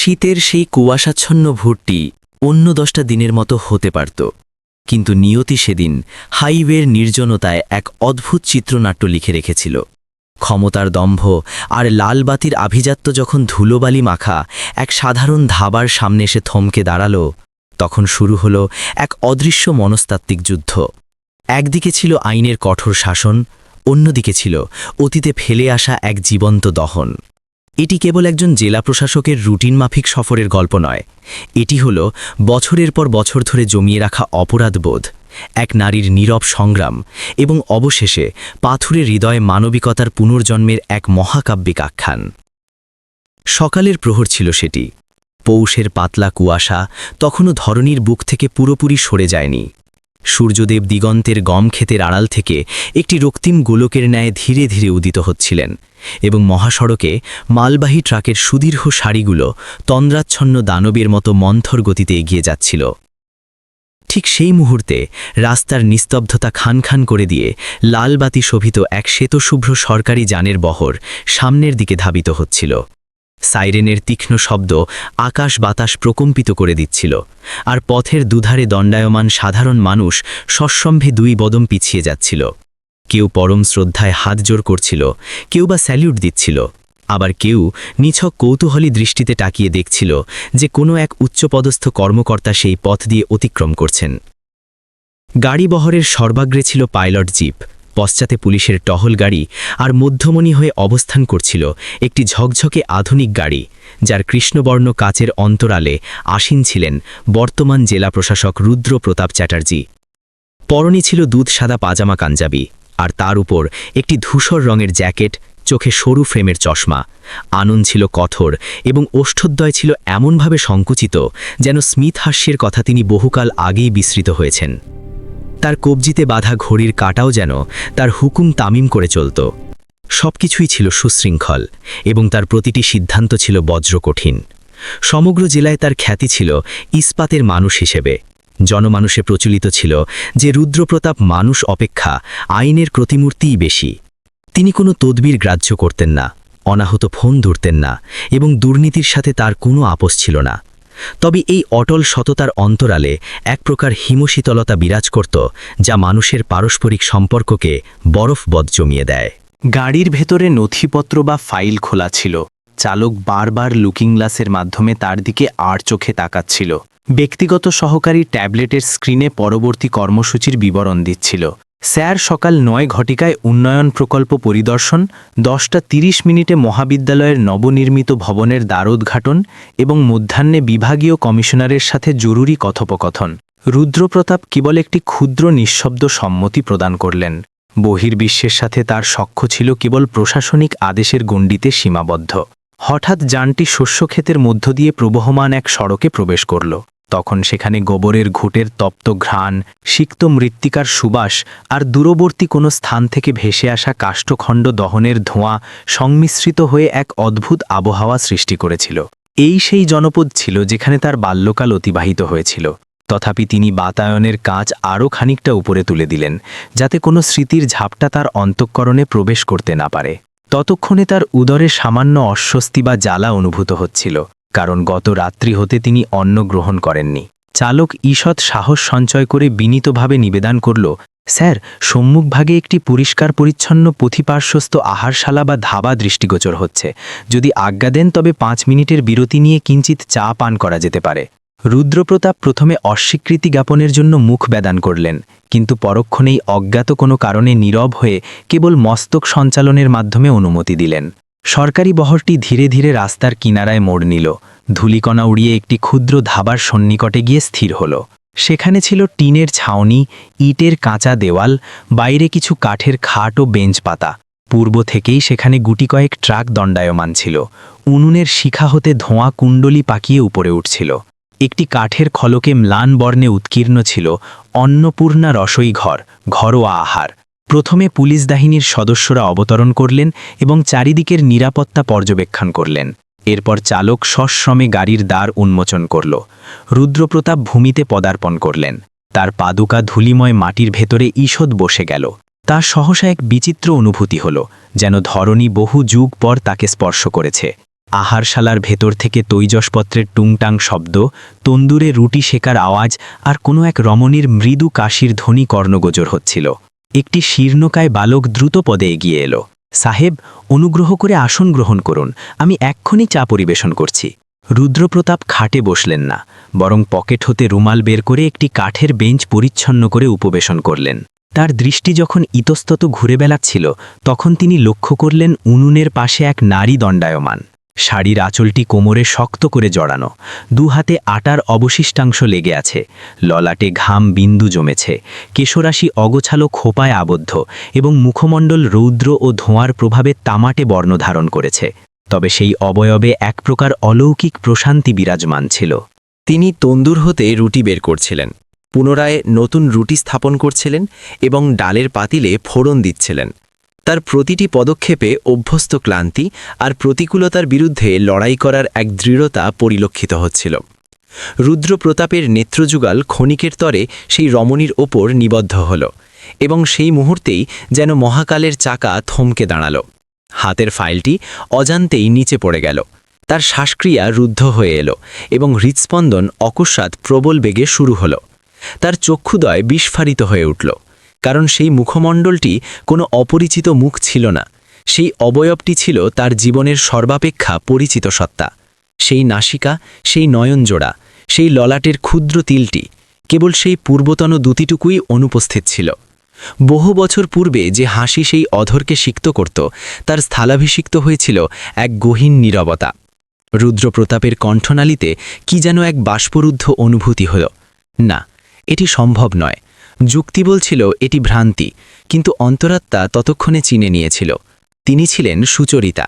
শীতের সেই কুয়াশাচ্ছন্ন ভোরটি অন্য 10টা দিনের মতো হতে পারত, কিন্তু নিয়তি সেদিন হাইওয়ের নির্জনতায় এক অদ্ভুত চিত্রনাট্য লিখে রেখেছিল। ক্ষমতার দম্ভ আর লাল বাতির আভিজাত্য যখন ধুলোবালি মাখা এক সাধারণ ধাবার সামনে এসে থমকে দাঁড়াল, তখন শুরু হল এক অদৃশ্য মনস্তাত্ত্বিক যুদ্ধ। একদিকে ছিল আইনের কঠোর শাসন, অন্যদিকে ছিল অতীতে ফেলে আসা এক জীবন্ত দহন। এটি কেবল একজন জেলা প্রশাসকের রুটিন মাফিক সফরের গল্প নয়, এটি হল বছরের পর বছর ধরে জমিয়ে রাখা অপরাধবোধ, এক নারীর নীরব সংগ্রাম এবং অবশেষে পাথুরে হৃদয়ে মানবিকতার পুনর্জন্মের এক মহাকাব্যিক আখ্যান। সকালের প্রহর ছিল সেটি। পৌষের পাতলা কুয়াশা তখনও ধরণীর বুক থেকে পুরোপুরি সরে যায়নি। সূর্যদেব দিগন্তের গম ক্ষেতের আড়াল থেকে একটি রক্তিম গোলকের ন্যায় ধীরে ধীরে উদিত হচ্ছিলেন, এবং মহাসড়কে মালবাহী ট্রাকের সুদীর্ঘ সারিগুলো তন্দ্রাচ্ছন্ন দানবের মতো মন্থর গতিতে এগিয়ে যাচ্ছিল। ঠিক সেই মুহূর্তে রাস্তার নিস্তব্ধতা খান খান করে দিয়ে লালবাতি শোভিত এক শ্বেতশুভ্র সরকারি যানের বহর সামনের দিকে ধাবিত হচ্ছিল। সাইরেনের তীক্ষ্ণ শব্দ আকাশ বাতাস প্রকম্পিত করে দিচ্ছিল, আর পথের দুধারে দণ্ডায়মান সাধারণ মানুষ সশ্রম্ভে 2 কদম পিছিয়ে যাচ্ছিল। কেউ পরম শ্রদ্ধায় হাত জোড় করছিল, কেউ বা স্যালিউট দিচ্ছিল, আবার কেউ নিছক কৌতূহলী দৃষ্টিতে তাকিয়ে দেখছিল যে কোনো এক উচ্চপদস্থ কর্মকর্তা সেই পথ দিয়ে অতিক্রম করছেন। গাড়িবহরের সর্বাগ্রে ছিল পাইলট জিপ, পশ্চাতে পুলিশের টহল গাড়ি, আর মধ্যমণি হয়ে অবস্থান করছিল একটি ঝকঝকে আধুনিক গাড়ি, যার কৃষ্ণবর্ণ কাচের অন্তরালে আসীন ছিলেন বর্তমান জেলা প্রশাসক রুদ্র প্রতাপ চ্যাটার্জি। পরনে ছিল দুধ সাদা পাজামা কাঞ্জাবি, আর তার উপর একটি ধূসর রঙের জ্যাকেট, চোখে সরু ফ্রেমের চশমা। আনন ছিল কঠোর এবং ওষ্ঠদ্বয় ছিল এমনভাবে সংকুচিত যেন স্মিথ হাস্যের কথা তিনি বহুকাল আগেই বিস্মৃত হয়েছেন। তার কবজিতে বাঁধা ঘড়ির কাঁটাও যেন তার হুকুম তামিম করে চলত। সবকিছুই ছিল সুশৃঙ্খল, এবং তার প্রতিটি সিদ্ধান্ত ছিল বজ্রকঠিন। সমগ্র জেলায় তার খ্যাতি ছিল ইস্পাতের মানুষ হিসেবে। জনমানুষে প্রচলিত ছিল যে রুদ্রপ্রতাপ মানুষ অপেক্ষা আইনের প্রতিমূর্তিই বেশি। তিনি কোনো তদবির গ্রাহ্য করতেন না, অনাহত ফোন ধরতেন না, এবং দুর্নীতির সাথে তার কোনো আপোষ ছিল না। তবে এই অটল সততার অন্তরালে এক প্রকার হিমশীতলতা বিরাজ করত, যা মানুষের পারস্পরিক সম্পর্ককে বরফবৎ জমিয়ে দেয়। গাড়ির ভেতরে নথিপত্র বা ফাইল খোলা ছিল। চালক বারবার লুকিং গ্লাসের মাধ্যমে তার দিকে আর চোখে তাকাচ্ছিল। ব্যক্তিগত সহকারী ট্যাবলেটের স্ক্রিনে পরবর্তী কর্মসূচির বিবরণ দিচ্ছিল। স্যার, সকাল 9 ঘটিকায় উন্নয়ন প্রকল্প পরিদর্শন, 10টা 30 মিনিটে মহাবিদ্যালয়ের নবনির্মিত ভবনের দ্বারোদ্ঘাটন এবং মধ্যাহ্নে বিভাগীয় কমিশনারের সাথে জরুরি কথোপকথন। রুদ্রপ্রতাপ কেবল একটি ক্ষুদ্র নিঃশব্দ সম্মতি প্রদান করলেন। বহির্বিশ্বের সাথে তার সখ্য ছিল কেবল প্রশাসনিক আদেশের গণ্ডিতে সীমাবদ্ধ। হঠাৎ যানটি শস্যক্ষেতের মধ্য দিয়ে প্রবহমান এক সড়কে প্রবেশ করল। তখন সেখানে গোবরের ঘুঁটের তপ্ত ঘ্রাণ, সিক্ত মৃত্তিকার সুবাস আর দূরবর্তী কোনো স্থান থেকে ভেসে আসা কাষ্ঠখণ্ড দহনের ধোঁয়া সংমিশ্রিত হয়ে এক অদ্ভুত আবহাওয়া সৃষ্টি করেছিল। এই সেই জনপদ ছিল যেখানে তার বাল্যকাল অতিবাহিত হয়েছিল। তথাপি তিনি বাতায়নের কাঁচ আরও খানিকটা উপরে তুলে দিলেন, যাতে কোনো স্মৃতির ঝাপটা তার অন্তঃকরণে প্রবেশ করতে না পারে। ততক্ষণে তার উদরে সামান্য অস্বস্তি বা জ্বালা অনুভূত হচ্ছিল, কারণ গত রাত্রি হতে তিনি অন্ন গ্রহণ করেননি। চালক ঈষৎ সাহস সঞ্চয় করে বিনীতভাবে নিবেদন করল, স্যার, সম্মুখভাগে একটি পরিষ্কার পরিচ্ছন্ন পথিপার্শ্বস্থ আহারশালা বা ধাবা দৃষ্টিগোচর হচ্ছে। যদি আজ্ঞা দেন তবে 5 মিনিটের বিরতি নিয়ে কিঞ্চিত চা পান করা যেতে পারে। রুদ্রপ্রতাপ প্রথমে অস্বীকৃতি জ্ঞাপনের জন্য মুখ বেদান করলেন, কিন্তু পরক্ষণেই অজ্ঞাত কোনো কারণে নীরব হয়ে কেবল মস্তক সঞ্চালনের মাধ্যমে অনুমতি দিলেন। সরকারি বহরটি ধীরে ধীরে রাস্তার কিনারায় মোড় নিল। ধূলিকণা উড়িয়ে একটি ক্ষুদ্র ধাবার সন্নিকটে গিয়ে স্থির হল। সেখানে ছিল টিনের ছাউনি, ইটের কাঁচা দেওয়াল, বাইরে কিছু কাঠের খাট ও বেঞ্চ পাতা। পূর্ব থেকেই সেখানে গুটি কয়েক ট্রাক দণ্ডায়মান ছিল। উনুনের শিখা হতে ধোঁয়া কুণ্ডলি পাকিয়ে উপরে উঠছিল। একটি কাঠের খলকে ম্লান বর্ণে উৎকীর্ণ ছিল অন্নপূর্ণা রসই ঘর, ঘরোয়া আহার। প্রথমে পুলিশ বাহিনীর সদস্যরা অবতরণ করলেন এবং চারিদিকের নিরাপত্তা পর্যবেক্ষণ করলেন। এরপর চালক সশ্রমে গাড়ির দ্বার উন্মোচন করল। রুদ্রপ্রতাপ ভূমিতে পদার্পণ করলেন। তার পাদুকা ধূলিময় মাটির ভেতরে ঈষৎ বসে গেল। তার সহসা এক বিচিত্র অনুভূতি হল, যেন ধরণী বহু যুগ পর তাকে স্পর্শ করেছে। আহারশালার ভেতর থেকে তৈজসপত্রের টুংটাং শব্দ, তন্দুরে রুটি শেকার আওয়াজ আর কোনো এক রমণীর মৃদু কাশির ধ্বনি কর্ণগোচর হচ্ছিল। একটি শীর্ণকায় বালক দ্রুত পদে এগিয়ে এলো। সাহেব, অনুগ্রহ করে আসন গ্রহণ করুন, আমি এক্ষুনি চা পরিবেশন করছি। রুদ্রপ্রতাপ খাটে বসলেন না, বরং পকেট হতে রুমাল বের করে একটি কাঠের বেঞ্চ পরিচ্ছন্ন করে উপবেশন করলেন। তার দৃষ্টি যখন ইতস্তত ঘুরে বেড়াচ্ছিল, তখন তিনি লক্ষ্য করলেন উনুনের পাশে এক নারী দণ্ডায়মান। শাড়ির আঁচলটি কোমরে শক্ত করে জড়ানো, দু হাতে আটার অবশিষ্টাংশ লেগে আছে, ললাটে ঘাম বিন্দু জমেছে, কেশরাশি অগোছালো খোপায় আবদ্ধ এবং মুখমণ্ডল রৌদ্র ও ধোঁয়ার প্রভাবে তামাটে বর্ণ ধারণ করেছে। তবে সেই অবয়বে এক প্রকার অলৌকিক প্রশান্তি বিরাজমান ছিল। তিনি তন্দুর হতে রুটি বের করছিলেন, পুনরায় নতুন রুটি স্থাপন করছিলেন এবং ডালের পাতিলে ফোড়ন দিচ্ছিলেন। তার প্রতিটি পদক্ষেপে অভ্যস্ত ক্লান্তি আর প্রতিকূলতার বিরুদ্ধে লড়াই করার এক দৃঢ়তা পরিলক্ষিত হচ্ছিল। রুদ্রপ্রতাপের নেত্রযুগল ক্ষণিকের তরে সেই রমণীর ওপর নিবদ্ধ হল এবং সেই মুহূর্তেই যেন মহাকালের চাকা থমকে দাঁড়াল। হাতের ফাইলটি অজান্তেই নিচে পড়ে গেল, তার শ্বাসক্রিয়া রুদ্ধ হয়ে এলো এবং হৃৎস্পন্দন অকস্মাৎ প্রবল বেগে শুরু হল। তার চক্ষুদয় বিস্ফারিত হয়ে উঠল, কারণ সেই মুখমণ্ডলটি কোনো অপরিচিত মুখ ছিল না। সেই অবয়বটি ছিল তার জীবনের সর্বাপেক্ষা পরিচিত সত্তা। সেই নাসিকা, সেই নয়নজোড়া, সেই ললাটের ক্ষুদ্র তিলটি, কেবল সেই পূর্বতন দুটিটুকুই অনুপস্থিত ছিল। বহু বছর পূর্বে যে হাসি সেই অধরকে সিক্ত করত, তার স্থলাভিষিক্ত হয়েছিল এক গহীন নীরবতা। রুদ্রপ্রতাপের কণ্ঠনালীতে কি যেন এক বাষ্পরুদ্ধ অনুভূতি হল। না, এটি সম্ভব নয়। যুক্তি বলছিল এটি ভ্রান্তি, কিন্তু অন্তরাত্মা ততক্ষণে চিনে নিয়েছিল। তিনি ছিলেন সুচরিতা,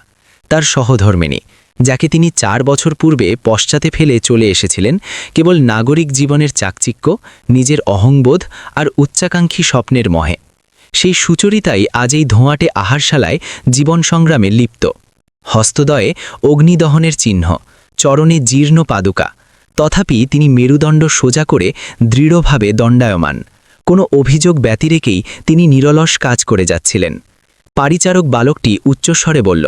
তার সহধর্মিণী, যাকে তিনি 4 বছর পূর্বে পশ্চাতে ফেলে চলে এসেছিলেন কেবল নাগরিক জীবনের চাকচিক্য, নিজের অহংবোধ আর উচ্চাকাঙ্ক্ষী স্বপ্নের মহে। সেই সুচরিতাই আজ এই ধোঁয়াটে আহারশালায় জীবন সংগ্রামে লিপ্ত। হস্তদয়ে অগ্নিদহনের চিহ্ন, চরণে জীর্ণ পাদুকা, তথাপি তিনি মেরুদণ্ড সোজা করে দৃঢ়ভাবে দণ্ডায়মান। কোনো অভিযোগ ব্যতিরেকেই তিনি নিরলস কাজ করে যাচ্ছিলেন। পারিচারক বালকটি উচ্চস্বরে বলল,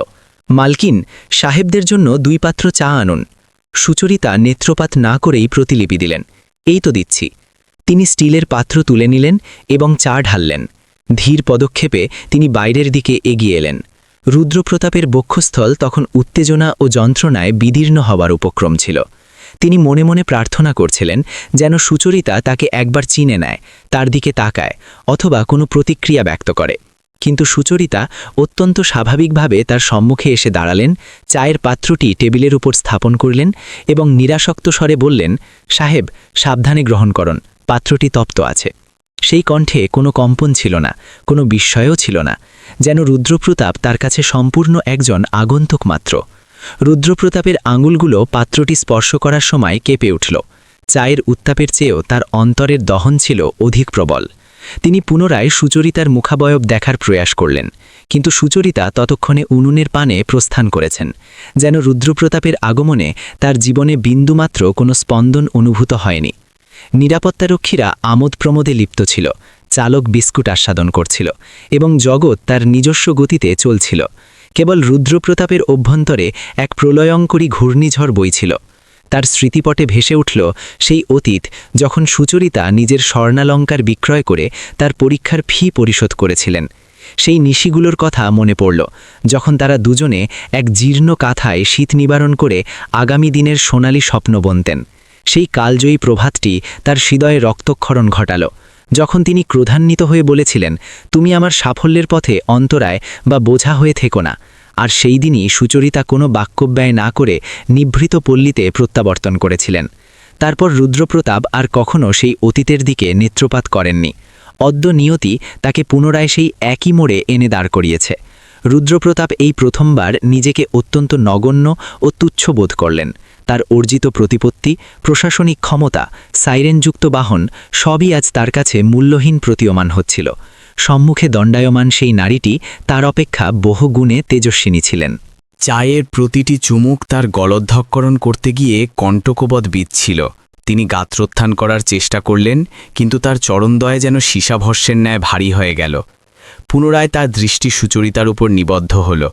মালকিন, সাহেবদের জন্য 2 পাত্র চা আনুন। সুচরিতা নেত্রপাত না করেই প্রতিলিপি দিলেন, এই তো দিচ্ছি। তিনি স্টিলের পাত্র তুলে নিলেন এবং চা ঢাললেন। ধীর পদক্ষেপে তিনি বাইরের দিকে এগিয়ে এলেন। রুদ্রপ্রতাপের বক্ষস্থল তখন উত্তেজনা ও যন্ত্রণায় বিদীর্ণ হবার উপক্রম ছিল। তিনি মনে মনে প্রার্থনা করছিলেন যেন সুচরিতা তাকে একবার চিনে নেয়, তার দিকে তাকায় অথবা কোনো প্রতিক্রিয়া ব্যক্ত করে। কিন্তু সুচরিতা অত্যন্ত স্বাভাবিকভাবে তার সম্মুখে এসে দাঁড়ালেন, চায়ের পাত্রটি টেবিলের উপর স্থাপন করলেন এবং নিরাসক্ত স্বরে বললেন, সাহেব, সাবধানে গ্রহণ করুন, পাত্রটি তপ্ত আছে। সেই কণ্ঠে কোনো কম্পন ছিল না, কোনো বিস্ময়ও ছিল না, যেন রুদ্রপ্রতাপ তার কাছে সম্পূর্ণ একজন আগন্তুক মাত্র। রুদ্রপ্রতাপের আঙুলগুলো পাত্রটি স্পর্শ করার সময় কেঁপে উঠল। চায়ের উত্তাপের চেয়েও তার অন্তরের দহন ছিল অধিক প্রবল। তিনি পুনরায় সুচরিতার মুখাবয়ব দেখার প্রয়াস করলেন, কিন্তু সুচরিতা ততক্ষণে উনুনের পানে প্রস্থান করেছেন। যেন রুদ্রপ্রতাপের আগমনে তার জীবনে বিন্দুমাত্র কোনো স্পন্দন অনুভূত হয়নি। নিরাপত্তারক্ষীরা আমোদ প্রমোদে লিপ্ত ছিল, চালক বিস্কুট আস্বাদন করছিল এবং জগৎ তার নিজস্ব গতিতে চলছিল। কেবল রুদ্রপ্রতাপের অভ্যন্তরে এক প্রলয়ঙ্করী ঘূর্ণিঝড় বইছিল। তার স্মৃতিপটে ভেসে উঠল সেই অতীত, যখন সুচরিতা নিজের স্বর্ণালঙ্কার বিক্রয় করে তার পরীক্ষার ফি পরিশোধ করেছিলেন। সেই নিশিগুলোর কথা মনে পড়ল, যখন তারা দুজনে এক জীর্ণ কাঁথায় শীত নিবারণ করে আগামী দিনের সোনালি স্বপ্ন বুনতেন। সেই কালজয়ী প্রভাতটি তার হৃদয়ে রক্তক্ষরণ ঘটাল, যখন তিনি ক্রোধান্বিত হয়ে বলেছিলেন, তুমি আমার সাফল্যের পথে অন্তরায় বা বোঝা হয়ে থেকো না। আর সেই দিনই সুচরিতা কোনো বাক্যব্যয় না করে নিভৃত পল্লীতে প্রত্যাবর্তন করেছিলেন। তারপর রুদ্রপ্রতাপ আর কখনো সেই অতীতের দিকে নেত্রপাত করেননি। অদ্য নিয়তি তাকে পুনরায় সেই একই মোড়ে এনে দাঁড় করিয়েছে। রুদ্রপ্রতাপ এই প্রথমবার নিজেকে অত্যন্ত নগণ্য ও তুচ্ছ বোধ করলেন। তার অর্জিত প্রতিপত্তি, প্রশাসনিক ক্ষমতা, সাইরেনযুক্ত বাহন সবই আজ তার কাছে মূল্যহীন প্রতীয়মান হচ্ছিল। সম্মুখে দণ্ডায়মান সেই নারীটি তার অপেক্ষা বহুগুণে তেজস্বিনী ছিলেন। চায়ের প্রতিটি চুমুক তার গলদ্ধকরণ করতে গিয়ে কণ্টকবধ বিচ্ছিল। তিনি গাত্রোত্থান করার চেষ্টা করলেন, কিন্তু তার চরণদয়ে যেন সীসাভস্যের ন্যায় ভারী হয়ে গেল। পুনরায় তার দৃষ্টি সুচরিতার উপর নিবদ্ধ হল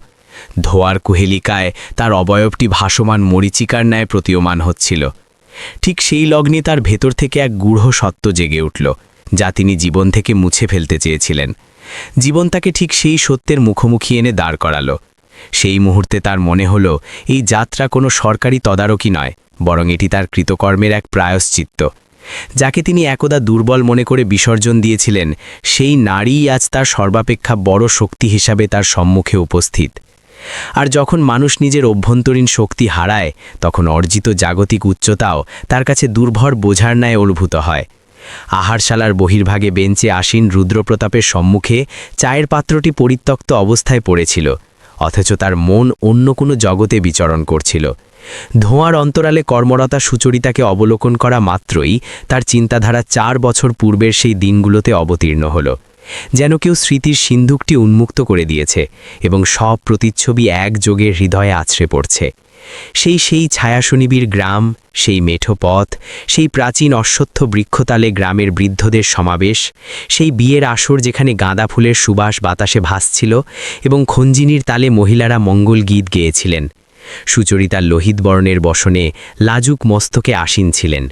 ধোয়ার কুহেলিকায় তার অবয়বটি ভাসমান মরীচিকার ন্যায় প্রতীয়মান হচ্ছিল। ঠিক সেই লগ্নে তার ভেতর থেকে এক গূঢ় সত্য জেগে উঠল, যা তিনি জীবন থেকে মুছে ফেলতে চেয়েছিলেন। জীবন তাকে ঠিক সেই সত্যের মুখোমুখি এনে দাঁড় করালো। সেই মুহূর্তে তার মনে হল এই যাত্রা কোনো সরকারি তদারকি নয়, বরং এটি তার কৃতকর্মের এক প্রায়শ্চিত্ত। যাকে তিনি একদা দুর্বল মনে করে বিসর্জন দিয়েছিলেন, সেই নারীই আজ তার সর্বাপেক্ষা বড় শক্তি হিসাবে তার সম্মুখে উপস্থিত। আর যখন মানুষ নিজের অভ্যন্তরীণ শক্তি হারায়, তখন অর্জিত জাগতিক উচ্চতাও তার কাছে দুর্ভর বোঝার ন্যায় অনুভূত হয়। আহারশালার বহির্ভাগে বেঞ্চে আসীন রুদ্রপ্রতাপের সম্মুখে চায়ের পাত্রটি পরিত্যক্ত অবস্থায় পড়েছিল, অথচ তার মন অন্য কোনো জগতে বিচরণ করছিল। ধোঁয়ার অন্তরালে কর্মরতা সুচরিতাকে অবলোকন করা মাত্রই তার চিন্তাধারা 4 বছর পূর্বের সেই দিনগুলোতে অবতীর্ণ হল। যেন কেউ স্মৃতির সিন্ধুকটি উন্মুক্ত করে দিয়েছে এবং সব প্রতিচ্ছবি একযোগে হৃদয়ে আছড়ে পড়ছে। সেই ছায়াশনিবির গ্রাম, সেই মেঠো পথ, সেই প্রাচীন অশ্বত্থ বৃক্ষতালে গ্রামের বৃদ্ধদের সমাবেশ, সেই বিয়ের আসর যেখানে গাঁদা ফুলের সুবাস বাতাসে ভাসছিল এবং খঞ্জিনীর তালে মহিলারা মঙ্গল গীত গেয়েছিলেন। সুচরিতা লোহিত বর্ণের বসনে লাজুক মস্তকে আসীন ছিলেন,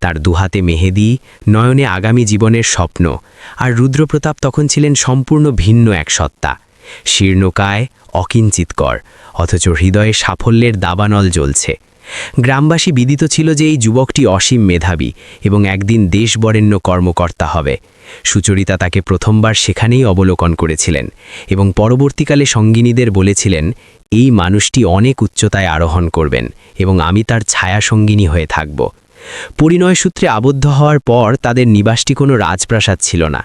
তার দুহাতে মেহেদি, নয়নে আগামী জীবনের স্বপ্ন। আর রুদ্রপ্রতাপ তখন ছিলেন সম্পূর্ণ ভিন্ন এক সত্তা, শীর্ণকায়, অকিঞ্চিতকর, অথচ হৃদয়ে সাফল্যের দাবানল জ্বলছে। গ্রামবাসী বিদিত ছিল যে এই যুবকটি অসীম মেধাবী এবং একদিন দেশবরেণ্য কর্মকর্তা হবে। সুচরিতা তাকে প্রথমবার সেখানেই অবলোকন করেছিলেন এবং পরবর্তীকালে সঙ্গিনীদের বলেছিলেন, এই মানুষটি অনেক উচ্চতায় আরোহণ করবেন এবং আমি তার ছায়া সঙ্গিনী হয়ে থাকব। পরিণয় সূত্রে আবদ্ধ হওয়ার পর তাদের নিবাসটি কোনো রাজপ্রাসাদ ছিল না।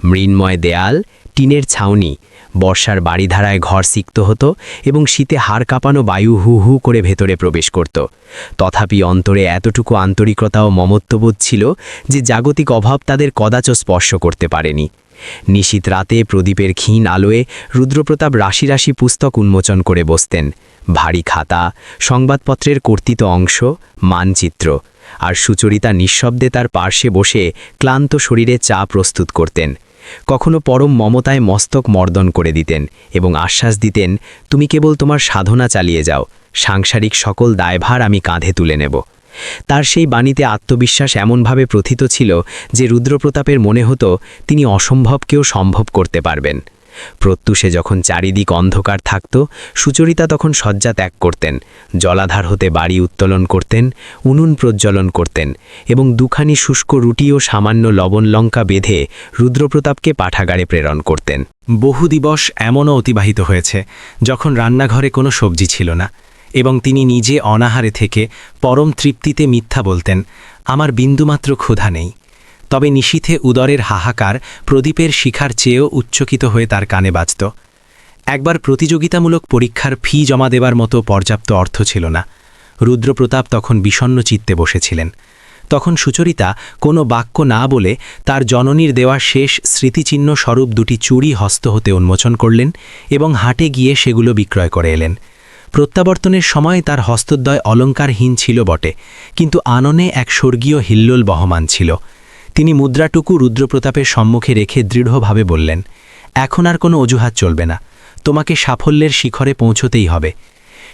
মৃন্ময় দেয়াল, টিনের ছাউনি, বর্ষার বাড়িধারায় ঘর সিক্ত হতো এবং শীতে হাড় কাঁপানো বায়ু হু হু করে ভেতরে প্রবেশ করত। তথাপি অন্তরে এতটুকু আন্তরিকতা ও মমত্ববোধ ছিল যে জাগতিক অভাব তাদের কদাচ স্পর্শ করতে পারেনি। নিশীত রাতে প্রদীপের ক্ষীণ আলোয় রুদ্রপ্রতাপ রাশি রাশি পুস্তক উন্মোচন করে বসতেন। ভারী খাতা, সংবাদপত্রের কর্তিত অংশ, মানচিত্র। আর সুচরিতা নিঃশব্দে তার পার্শ্বে বসে ক্লান্ত শরীরে চা প্রস্তুত করতেন। কখনো পরম মমতায় মস্তক মর্দন করে দিতেন এবং আশ্বাস দিতেন, তুমি কেবল তোমার সাধনা চালিয়ে যাও, সাংসারিক সকল দায়ভার আমি কাঁধে তুলে নেব। তার সেই বাণীতে আত্মবিশ্বাস এমনভাবে প্রথিত ছিল যে রুদ্রপ্রতাপের মনে হতো তিনি অসম্ভবকেও সম্ভব করতে পারবেন। প্রত্যুষে যখন চারিদিক অন্ধকার থাকত, সুচরিতা তখন শয্যা ত্যাগ করতেন, জলাধার হতে বাড়ি উত্তোলন করতেন, উনুন প্রজ্বলন করতেন এবং দুখানি শুষ্ক রুটি ও সামান্য লবণ লঙ্কা বেঁধে রুদ্রপ্রতাপকে পাঠাগারে প্রেরণ করতেন। বহু দিবস এমনও অতিবাহিত হয়েছে যখন রান্নাঘরে কোনো সবজি ছিল না এবং তিনি নিজে অনাহারে থেকে পরম তৃপ্তিতে মিথ্যা বলতেন, আমার বিন্দুমাত্র ক্ষুধা নেই। তবে নিশীথে উদরের হাহাকার প্রদীপের শিখার চেয়েও উচ্চকিত হয়ে তার কানে বাজত। একবার প্রতিযোগিতামূলক পরীক্ষার ফি জমা দেবার মতো পর্যাপ্ত অর্থ ছিল না। রুদ্রপ্রতাপ তখন বিষণ্ণ চিত্তে বসেছিলেন। তখন সুচরিতা কোনো বাক্য না বলে তার জননীর দেওয়া শেষ স্মৃতিচিহ্ন স্বরূপ দুটি চুড়ি হস্ত হতে উন্মোচন করলেন এবং হাটে গিয়ে সেগুলো বিক্রয় করে এলেন। প্রত্যাবর্তনের সময় তার হস্তদ্বয় অলঙ্কারহীন ছিল বটে, কিন্তু আননে এক স্বর্গীয় হিল্লোল বহমান ছিল। তিনি মুদ্রাটুকু রুদ্রপ্রতাপের সম্মুখে রেখে দৃঢ়ভাবে বললেন, এখন আর কোনো অজুহাত চলবে না, তোমাকে সাফল্যের শিখরে পৌঁছতেই হবে।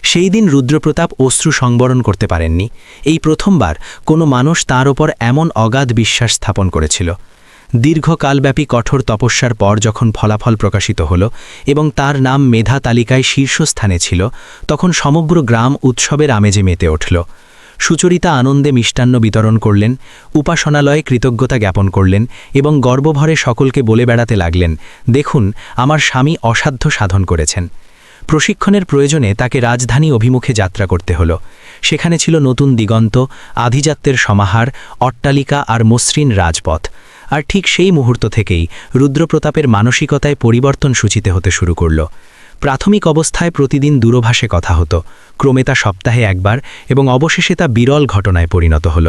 সেই দিন রুদ্রপ্রতাপ অশ্রু সংবরণ করতে পারেননি। এই প্রথমবার কোনো মানুষ তার ওপর এমন অগাধ বিশ্বাস স্থাপন করেছিল। দীর্ঘকালব্যাপী কঠোর তপস্যার পর যখন ফলাফল প্রকাশিত হল এবং তার নাম মেধা তালিকায় শীর্ষস্থানে ছিল, তখন সমগ্র গ্রাম উৎসবের আমেজে মেতে উঠল। সুচরিতা আনন্দে মিষ্টান্ন বিতরণ করলেন, উপাসনালয়ে কৃতজ্ঞতা জ্ঞাপন করলেন এবং গর্বভরে সকলকে বলে বেড়াতে লাগলেন, দেখুন আমার স্বামী অসাধ্য সাধন করেছেন। প্রশিক্ষণের প্রয়োজনে তাকে রাজধানী অভিমুখে যাত্রা করতে হল। সেখানে ছিল নতুন দিগন্ত, আধিজাত্যের সমাহার, অট্টালিকা আর মসৃণ রাজপথ। আর ঠিক সেই মুহূর্ত থেকেই রুদ্রপ্রতাপের মানসিকতায় পরিবর্তন সূচিতে হতে শুরু করল। প্রাথমিক অবস্থায় প্রতিদিন দূরভাষে কথা হতো, ক্রমে তা সপ্তাহে একবার এবং অবশেষে তা বিরল ঘটনায় পরিণত হল।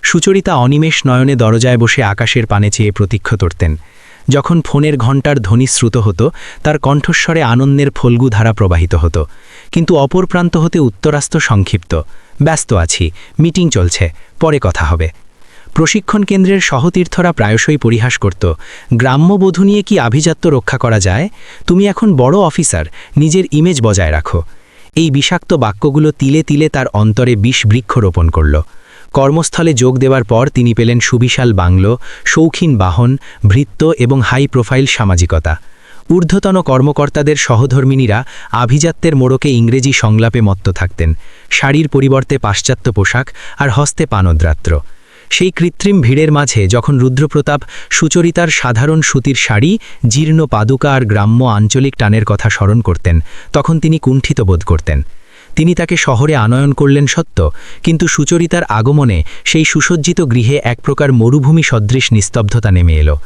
সুচরিতা অনিমেষ নয়নে দরজায় বসে আকাশের পানে চেয়ে প্রতীক্ষা করতেন। যখন ফোনের ঘণ্টার ধ্বনি শ্রুত হতো, তার কণ্ঠস্বরে আনন্দের ফল্গু ধারা প্রবাহিত হতো, কিন্তু অপর প্রান্ত হতে উত্তরাস্ত সংক্ষিপ্ত, ব্যস্ত আছি, মিটিং চলছে, পরে কথা হবে। প্রশিক্ষণ কেন্দ্রের সহতীর্থরা প্রায়শই পরিহাস করত, গ্রাম্যবধূ নিয়ে কি আভিজাত্য রক্ষা করা যায়? তুমি এখন বড় অফিসার, নিজের ইমেজ বজায় রাখো। এই বিষাক্ত বাক্যগুলো তিলে তিলে তার অন্তরে বিষ বৃক্ষ রোপণ করল। কর্মস্থলে যোগ দেওয়ার পর তিনি পেলেন সুবিশাল বাংলো, শৌখিন বাহন, ভৃত্য এবং হাই প্রোফাইল সামাজিকতা। ঊর্ধ্বতন কর্মকর্তাদের সহধর্মিণীরা আভিজাত্যের মোড়কে ইংরেজি সংলাপে মত্ত থাকতেন, শাড়ির পরিবর্তে পাশ্চাত্য পোশাক আর হস্তে পানদ্রাত্র। সেই কৃত্রিম ভিড়ের মাঝে যখন রুদ্রপ্রতাপ সুচরিতার সাধারণ সুতির শাড়ি, জীর্ণ পাদুকা আর গ্রাম্য আঞ্চলিক টানের কথা স্মরণ করতেন, তখন তিনি কুণ্ঠিত বোধ করতেন। তিনি তাকে শহরে আনয়ন করলেন সত্য, কিন্তু সুচরিতার আগমনে সেই সুসজ্জিত গৃহে এক প্রকার মরুভূমি সদৃশ নিস্তব্ধতা নেমে এলো।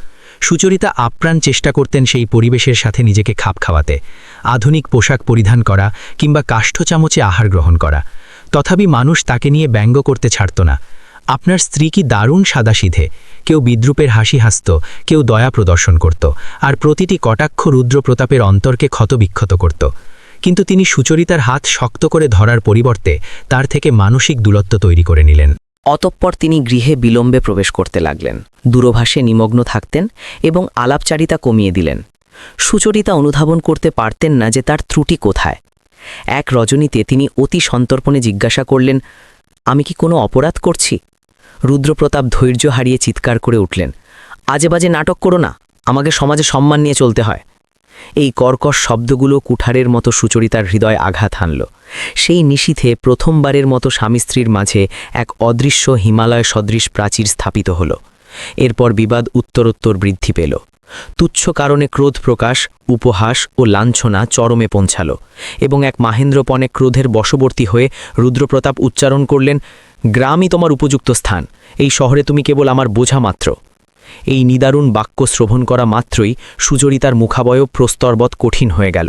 সুচরিতা আপ্রাণ চেষ্টা করতেন সেই পরিবেশের সাথে নিজেকে খাপ খাওয়াতে, আধুনিক পোশাক পরিধান করা কিংবা কাষ্ঠ চামচে আহার গ্রহণ করা। তথাপি মানুষ তাকে নিয়ে ব্যঙ্গ করতে ছাড়ত না। আপনার স্ত্রী কি দারুণ সাদাসিধে, কেউ বিদ্রূপের হাসি হাসত, কেউ দয়া প্রদর্শন করত, আর প্রতিটি কটাক্ষ রুদ্রপ্রতাপের অন্তরকে ক্ষতবিক্ষত করত। কিন্তু তিনি সুচরিতার হাত শক্ত করে ধরার পরিবর্তে তার থেকে মানসিক দূরত্ব তৈরি করে নিলেন। অতঃপর তিনি গৃহে বিলম্বে প্রবেশ করতে লাগলেন, দূরভাষে নিমগ্ন থাকতেন এবং আলাপচারিতা কমিয়ে দিলেন। সুচরিতা অনুধাবন করতে পারতেন না যে তার ত্রুটি কোথায়। এক রজনীতে তিনি অতি সন্তর্পণে জিজ্ঞাসা করলেন, আমি কি কোনো অপরাধ করছি? রুদ্রপ্রতাপ ধৈর্য হারিয়ে চিৎকার করে উঠলেন, আজে বাজে নাটক করো না, আমাকে সমাজে সম্মান নিয়ে চলতে হয়। এই কর্কশ শব্দগুলো কুঠারের মতো সুচরিতার হৃদয় আঘাত হানল। সেই নিশীথে প্রথমবারের মতো স্বামী স্ত্রীর মাঝে এক অদৃশ্য হিমালয় সদৃশ প্রাচীর স্থাপিত হল। এরপর বিবাদ উত্তরোত্তর বৃদ্ধি পেল। তুচ্ছ কারণে ক্রোধ প্রকাশ, উপহাস ও লাঞ্ছনা চরমে পৌঁছাল এবং এক মাহেন্দ্রপণে ক্রোধের বশবর্তী হয়ে রুদ্রপ্রতাপ উচ্চারণ করলেন, গ্রামই তোমার উপযুক্ত স্থান, এই শহরে তুমি কেবল আমার বোঝা মাত্র। এই নিদারুণ বাক্য শ্রবণ করা মাত্রই সুচরিতার মুখাবয়ব প্রস্তরবৎ কঠিন হয়ে গেল।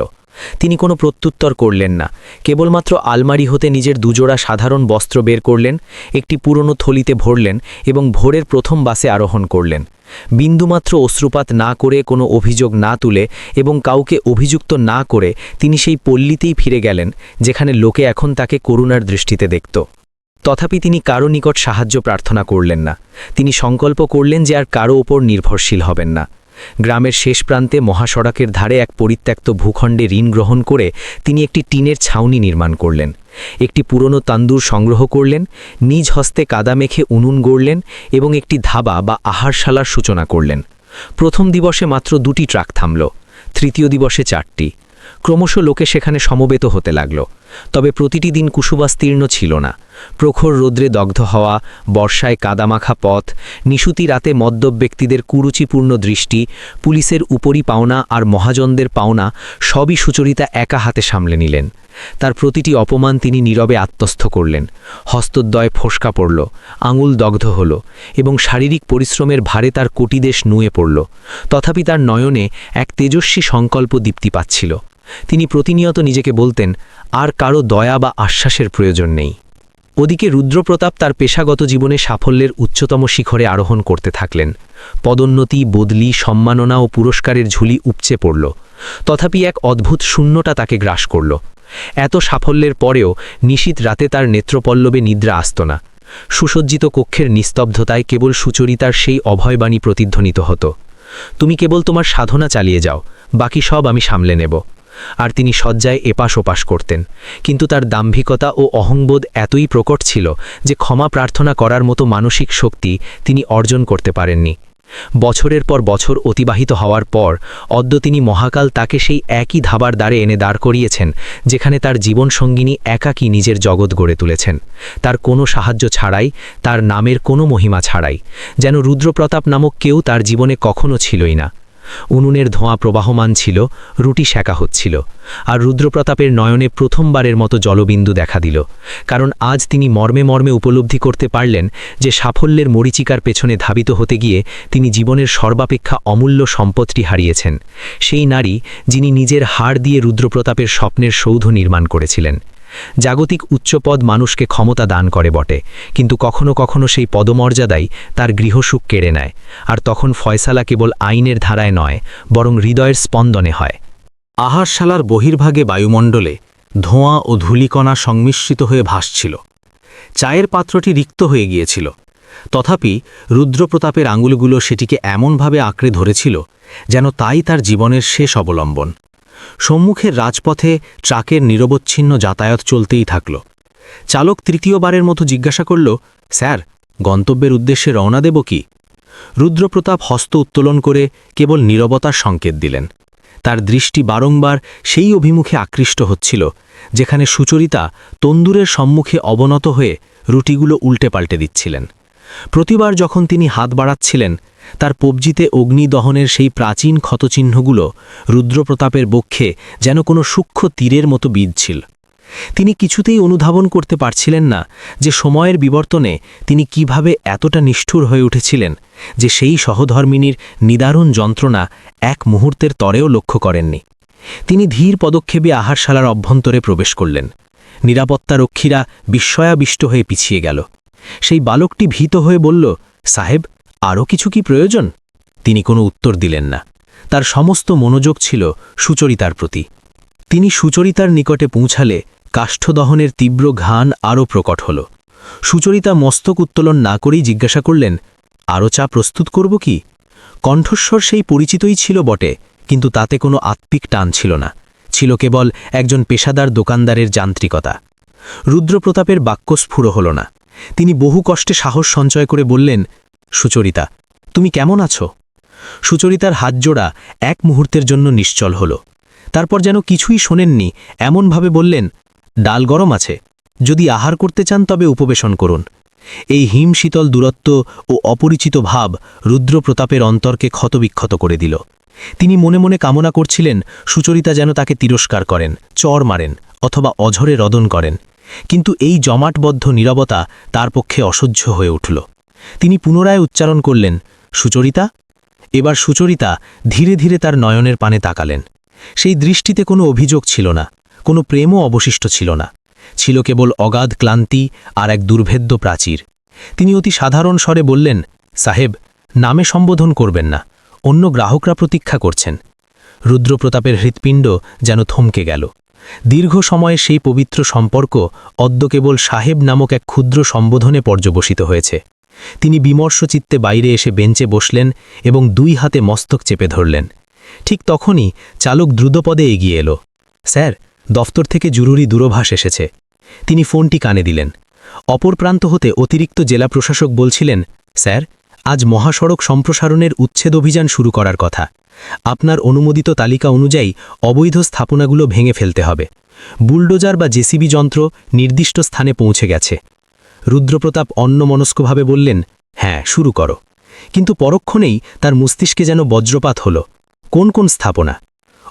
তিনি কোনো প্রত্যুত্তর করলেন না, কেবলমাত্র আলমারি হতে নিজের দুজোড়া সাধারণ বস্ত্র বের করলেন, একটি পুরনো থলিতে ভরলেন এবং ভোরের প্রথম বাসে আরোহণ করলেন। বিন্দুমাত্র অশ্রুপাত না করে, কোনো অভিযোগ না তুলে এবং কাউকে অভিযুক্ত না করে তিনি সেই পল্লীতেই ফিরে গেলেন যেখানে লোকে এখন তাকে করুণার দৃষ্টিতে দেখত। তথাপি তিনি কারো নিকট সাহায্য প্রার্থনা করলেন না। তিনি সংকল্প করলেন যে আর কারো ওপর নির্ভরশীল হবেন না। গ্রামের শেষ প্রান্তে মহাসড়কের ধারে এক পরিত্যক্ত ভূখণ্ডে ঋণ গ্রহণ করে তিনি একটি টিনের ছাউনি নির্মাণ করলেন, একটি পুরনো তান্দুর সংগ্রহ করলেন, নিজ হস্তে কাদা মেখে উনুন গড়লেন এবং একটি ধাবা বা আহারশালার সূচনা করলেন। প্রথম দিবসে মাত্র 2টি ট্রাক থামল, তৃতীয় দিবসে 4টি। ক্রমশ লোকে সেখানে সমবেত হতে লাগল। তবে প্রতিটি দিন কুসুবাস্তীর্ণ ছিল না। প্রখর রৌদ্রে দগ্ধ হওয়া, বর্ষায় কাদামাখা পথ, নিশুতি রাতে মদ্যপ ব্যক্তিদের কুরুচিপূর্ণ দৃষ্টি, পুলিশের উপরি পাওনা আর মহাজনদের পাওনা সবই সুচরিতা একা হাতে সামলে নিলেন। তার প্রতিটি অপমান তিনি নীরবে আত্মস্থ করলেন। হস্তদ্বয় ফোসকা পড়ল, আঙুল দগ্ধ হল এবং শারীরিক পরিশ্রমের ভারে তার কোটিদেশ নুয়ে পড়ল। তথাপি তার নয়নে এক তেজস্বী সংকল্প দীপ্তি পাচ্ছিল। তিনি প্রতিনিয়ত নিজেকে বলতেন, আর কারো দয়া বা আশ্বাসের প্রয়োজন নেই। ওদিকে রুদ্রপ্রতাপ তার পেশাগত জীবনে সাফল্যের উচ্চতম শিখরে আরোহণ করতে থাকলেন। পদোন্নতি, বদলি, সম্মাননা ও পুরস্কারের ঝুলি উপচে পড়ল। তথাপি এক অদ্ভুত শূন্যতা তাকে গ্রাস করল। এত সাফল্যের পরেও নিশীথ রাতে তার নেত্রপল্লবে নিদ্রা আসত না। সুসজ্জিত কক্ষের নিস্তব্ধতায় কেবল সুচরিতার সেই অভয়বাণী প্রতিধ্বনিত হতো, তুমি কেবল তোমার সাধনা চালিয়ে যাও, বাকি সব আমি সামলে নেব। আর তিনি শয্যায় এপাশ ওপাশ করতেন, কিন্তু তার দাম্ভিকতা ও অহংবোধ এতই প্রকট ছিল যে ক্ষমা প্রার্থনা করার মতো মানসিক শক্তি তিনি অর্জন করতে পারেননি। বছরের পর বছর অতিবাহিত হওয়ার পর অদ্য তিনি মহাকাল তাকে সেই একই ধাবার দ্বারে এনে দাঁড় করিয়েছেন যেখানে তার জীবনসঙ্গিনী একাকী নিজের জগৎ গড়ে তুলেছেন, তার কোনো সাহায্য ছাড়াই, তার নামের কোনো মহিমা ছাড়াই। যেন রুদ্রপ্রতাপ নামক কেউ তার জীবনে কখনো ছিলই না। উনুনের ধোঁয়া প্রবাহমান ছিল, রুটি সেঁকা হচ্ছিল, আর রুদ্রপ্রতাপের নয়নে প্রথমবারের মতো জলবিন্দু দেখা দিল। কারণ আজ তিনি মর্মে মর্মে উপলব্ধি করতে পারলেন যে সাফল্যের মরীচিকার পেছনে ধাবিত হতে গিয়ে তিনি জীবনের সর্বাপেক্ষা অমূল্য সম্পদটি হারিয়েছেন, সেই নারী যিনি নিজের হাড় দিয়ে রুদ্রপ্রতাপের স্বপ্নের সৌধ নির্মাণ করেছিলেন। জাগতিক উচ্চপদ মানুষকে ক্ষমতা দান করে বটে, কিন্তু কখনো কখনো সেই পদমর্যাদাই তার গৃহসুখ কেড়ে নেয়, আর তখন ফয়সালা কেবল আইনের ধারায় নয়, বরং হৃদয়ের স্পন্দনে হয়। আহারশালার বহির্ভাগে বায়ুমণ্ডলে ধোঁয়া ও ধূলিকণা সংমিশ্রিত হয়ে ভাসছিল। চায়ের পাত্রটি রিক্ত হয়ে গিয়েছিল। তথাপি রুদ্রপ্রতাপের আঙুলগুলো সেটিকে এমনভাবে আঁকড়ে ধরেছিল যেন তাই তার জীবনের শেষ অবলম্বন। সম্মুখের রাজপথে ট্রাকের নিরবচ্ছিন্ন যাতায়াত চলতেই থাকল। চালক তৃতীয়বারের মতো জিজ্ঞাসা করল, স্যার, গন্তব্যের উদ্দেশ্যে রওনা দেব কি? রুদ্রপ্রতাপ হস্ত উত্তোলন করে কেবল নীরবতার সংকেত দিলেন। তার দৃষ্টি বারংবার সেই অভিমুখে আকৃষ্ট হচ্ছিল যেখানে সুচরিতা তন্দুরের সম্মুখে অবনত হয়ে রুটিগুলো উল্টে পাল্টে দিচ্ছিলেন। প্রতিবার যখন তিনি হাত বাড়াচ্ছিলেন, তার কবজিতে অগ্নিদহনের সেই প্রাচীন ক্ষতচিহ্নগুলো রুদ্রপ্রতাপের বক্ষে যেন কোনো সূক্ষ্ম তীরের মতো বিঁধছিল। তিনি কিছুতেই অনুধাবন করতে পারছিলেন না যে সময়ের বিবর্তনে তিনি কিভাবে এতটা নিষ্ঠুর হয়ে উঠেছিলেন যে সেই সহধর্মিনীর নিদারুণ যন্ত্রণা এক মুহূর্তের তরেও লক্ষ্য করেননি। তিনি ধীর পদক্ষেপে আহারশালার অভ্যন্তরে প্রবেশ করলেন। নিরাপত্তারক্ষীরা বিস্ময়াবিষ্ট হয়ে পিছিয়ে গেল। সেই বালকটি ভীত হয়ে বলল, সাহেব, আরও কিছু কি প্রয়োজন? তিনি কোনো উত্তর দিলেন না। তার সমস্ত মনোযোগ ছিল সুচরিতার প্রতি। তিনি সুচরিতার নিকটে পৌঁছালে কাষ্ঠদহনের তীব্র ঘ্রাণ আরও প্রকট হল। সুচরিতা মস্তক উত্তোলন না করেই জিজ্ঞাসা করলেন, আরও চা প্রস্তুত করব কি? কণ্ঠস্বর সেই পরিচিতই ছিল বটে, কিন্তু তাতে কোনো আত্মিক টান ছিল না, ছিল কেবল একজন পেশাদার দোকানদারের যান্ত্রিকতা। রুদ্রপ্রতাপের বাক্য স্ফুর হল না। তিনি বহু কষ্টে সাহস সঞ্চয় করে বললেন, সুচরিতা, তুমি কেমন আছো? সুচরিতার হাতজোড়া এক মুহূর্তের জন্য নিশ্চল হল। তারপর যেন কিছুই শোনেননি এমনভাবে বললেন, ডাল গরম আছে, যদি আহার করতে চান তবে উপবেশন করুন। এই হিমশীতল দূরত্ব ও অপরিচিত ভাব রুদ্রপ্রতাপের অন্তরকে ক্ষতবিক্ষত করে দিল। তিনি মনে মনে কামনা করছিলেন সুচরিতা যেন তাকে তিরস্কার করেন, চর মারেন অথবা অঝরে রদন করেন, কিন্তু এই জমাটবদ্ধ নীরবতা তার পক্ষে অসহ্য হয়ে উঠল। তিনি পুনরায় উচ্চারণ করলেন, সুচরিতা। এবার সুচরিতা ধীরে ধীরে তার নয়নের পানে তাকালেন। সেই দৃষ্টিতে কোনো অভিযোগ ছিল না, কোনো প্রেমও অবশিষ্ট ছিল না, ছিল কেবল অগাধ ক্লান্তি আর এক দুর্ভেদ্য প্রাচীর। তিনি অতি সাধারণ স্বরে বললেন, সাহেব, নামে সম্বোধন করবেন না, অন্য গ্রাহকরা প্রতীক্ষা করছেন। রুদ্রপ্রতাপের হৃৎপিণ্ড যেন থমকে গেল। দীর্ঘ সময়ে সেই পবিত্র সম্পর্ক অদ্য কেবল সাহেব নামক এক ক্ষুদ্র সম্বোধনে পর্যবসিত হয়েছে। তিনি বিমর্ষ চিত্তে বাইরে এসে বেঞ্চে বসলেন এবং দুই হাতে মস্তক চেপে ধরলেন। ঠিক তখনই চালক দ্রুতপদে এগিয়ে এলো। স্যার, দফতর থেকে জরুরি দূরভাষ এসেছে। তিনি ফোনটি কানে দিলেন। অপর প্রান্ত হতে অতিরিক্ত জেলা প্রশাসক বলছিলেন, স্যার, আজ মহাসড়ক সম্প্রসারণের উচ্ছেদ অভিযান শুরু করার কথা। আপনার অনুমোদিত তালিকা অনুযায়ী অবৈধ স্থাপনাগুলো ভেঙে ফেলতে হবে। বুলডোজার বা জেসিবি যন্ত্র নির্দিষ্ট স্থানে পৌঁছে গেছে। রুদ্রপ্রতাপ অন্যমনস্কভাবে বললেন, হ্যাঁ, শুরু করো। কিন্তু পরক্ষণেই তার মস্তিষ্কে যেন বজ্রপাত হল। কোন কোন স্থাপনা?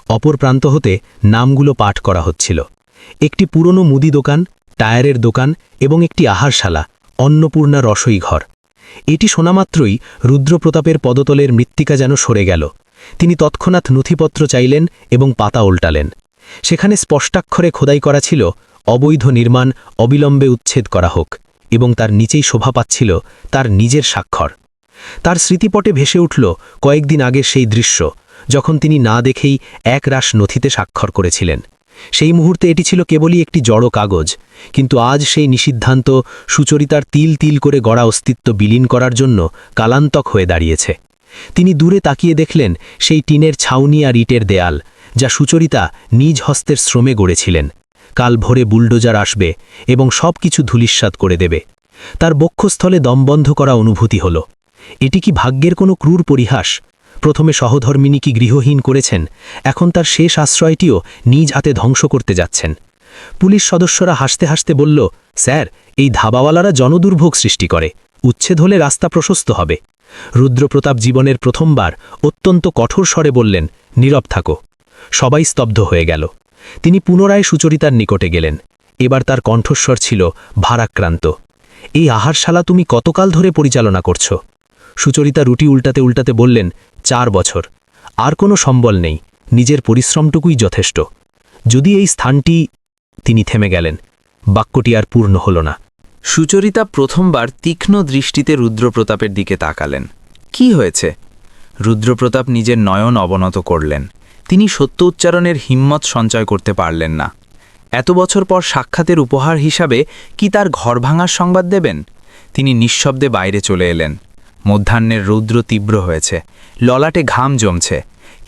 অপর প্রান্ত হতে নামগুলো পাঠ করা হচ্ছিল। একটি পুরনো মুদি দোকান, টায়ারের দোকান এবং একটি আহারশালা, অন্নপূর্ণা রসই ঘর। এটি শোনামাত্রই রুদ্রপ্রতাপের পদতলের মৃত্তিকা যেন সরে গেল। তিনি তৎক্ষণাৎ নথিপত্র চাইলেন এবং পাতা উল্টালেন। সেখানে স্পষ্টাক্ষরে খোদাই করা ছিল, অবৈধ নির্মাণ অবিলম্বে উচ্ছেদ করা হোক, এবং তার নিচেই শোভা পাচ্ছিল তার নিজের স্বাক্ষর। তার স্মৃতিপটে ভেসে উঠল কয়েকদিন আগের সেই দৃশ্য, যখন তিনি না দেখেই এক রাশ নথিতে স্বাক্ষর করেছিলেন। সেই মুহূর্তে এটি ছিল কেবলই একটি জড় কাগজ, কিন্তু আজ সেই নিষিদ্ধান্ত সুচরিতার তিল তিল করে গড়া অস্তিত্ব বিলীন করার জন্য কালান্তক হয়ে দাঁড়িয়েছে। তিনি দূরে তাকিয়ে দেখলেন সেই টিনের ছাউনি আর ইটের দেয়াল, যা সুচরিতা নিজ হস্তের শ্রমে গড়েছিলেন। কাল ভোরে বুলডোজার আসবে এবং সব কিছু ধূলিস্যাৎ করে দেবে। তার বক্ষস্থলে দমবন্ধ করা অনুভূতি হল। এটি কি ভাগ্যের কোনো ক্রূর পরিহাস? প্রথমে সহধর্মিনী কি গৃহহীন করেছেন, এখন তার শেষ আশ্রয়টিও নিজ হাতে ধ্বংস করতে যাচ্ছেন। পুলিশ সদস্যরা হাসতে হাসতে বলল, স্যার, এই ধাবাওয়ালারা জনদুর্ভোগ সৃষ্টি করে, উচ্ছেদ হলে রাস্তা প্রশস্ত হবে। রুদ্রপ্রতাপ জীবনের প্রথমবার অত্যন্ত কঠোর স্বরে বললেন, নীরব থাকো। সবাই স্তব্ধ হয়ে গেল। তিনি পুনরায় সুচরিতার নিকটে গেলেন। এবার তার কণ্ঠস্বর ছিল ভারাক্রান্ত। এই আহারশালা তুমি কতকাল ধরে পরিচালনা করছো? সুচরিতা রুটি উল্টাতে উল্টাতে বললেন, 4 বছর। আর কোনো সম্বল নেই, নিজের পরিশ্রমটুকুই যথেষ্ট। যদি এই স্থানটি... তিনি থেমে গেলেন। বাক্যটি আর পূর্ণ হল না। সুচরিতা প্রথমবার তীক্ষ্ণ দৃষ্টিতে রুদ্রপ্রতাপের দিকে তাকালেন। কি হয়েছে? রুদ্রপ্রতাপ নিজের নয়ন অবনত করলেন। তিনি সত্য উচ্চারণের হিম্মত সঞ্চয় করতে পারলেন না। এত বছর পর সাক্ষাতের উপহার হিসাবে কি তার ঘর ভাঙার সংবাদ দেবেন? তিনি নিঃশব্দে বাইরে চলে এলেন। মধ্যাহ্নের রৌদ্র তীব্র হয়েছে, ললাটে ঘাম জমছে,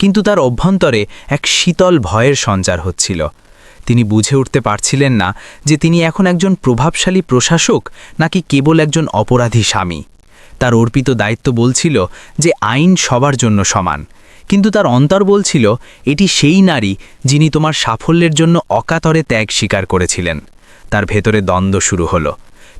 কিন্তু তার অভ্যন্তরে এক শীতল ভয়ের সঞ্চার হচ্ছিল। তিনি বুঝে উঠতে পারছিলেন না যে তিনি এখন একজন প্রভাবশালী প্রশাসক নাকি কেবল একজন অপরাধী স্বামী। তার অর্পিত দায়িত্ব বলছিল যে আইন সবার জন্য সমান, কিন্তু তার অন্তর বলছিল এটি সেই নারী যিনি তোমার সাফল্যের জন্য অকাতরে ত্যাগ স্বীকার করেছিলেন। তার ভেতরে দ্বন্দ্ব শুরু হলো।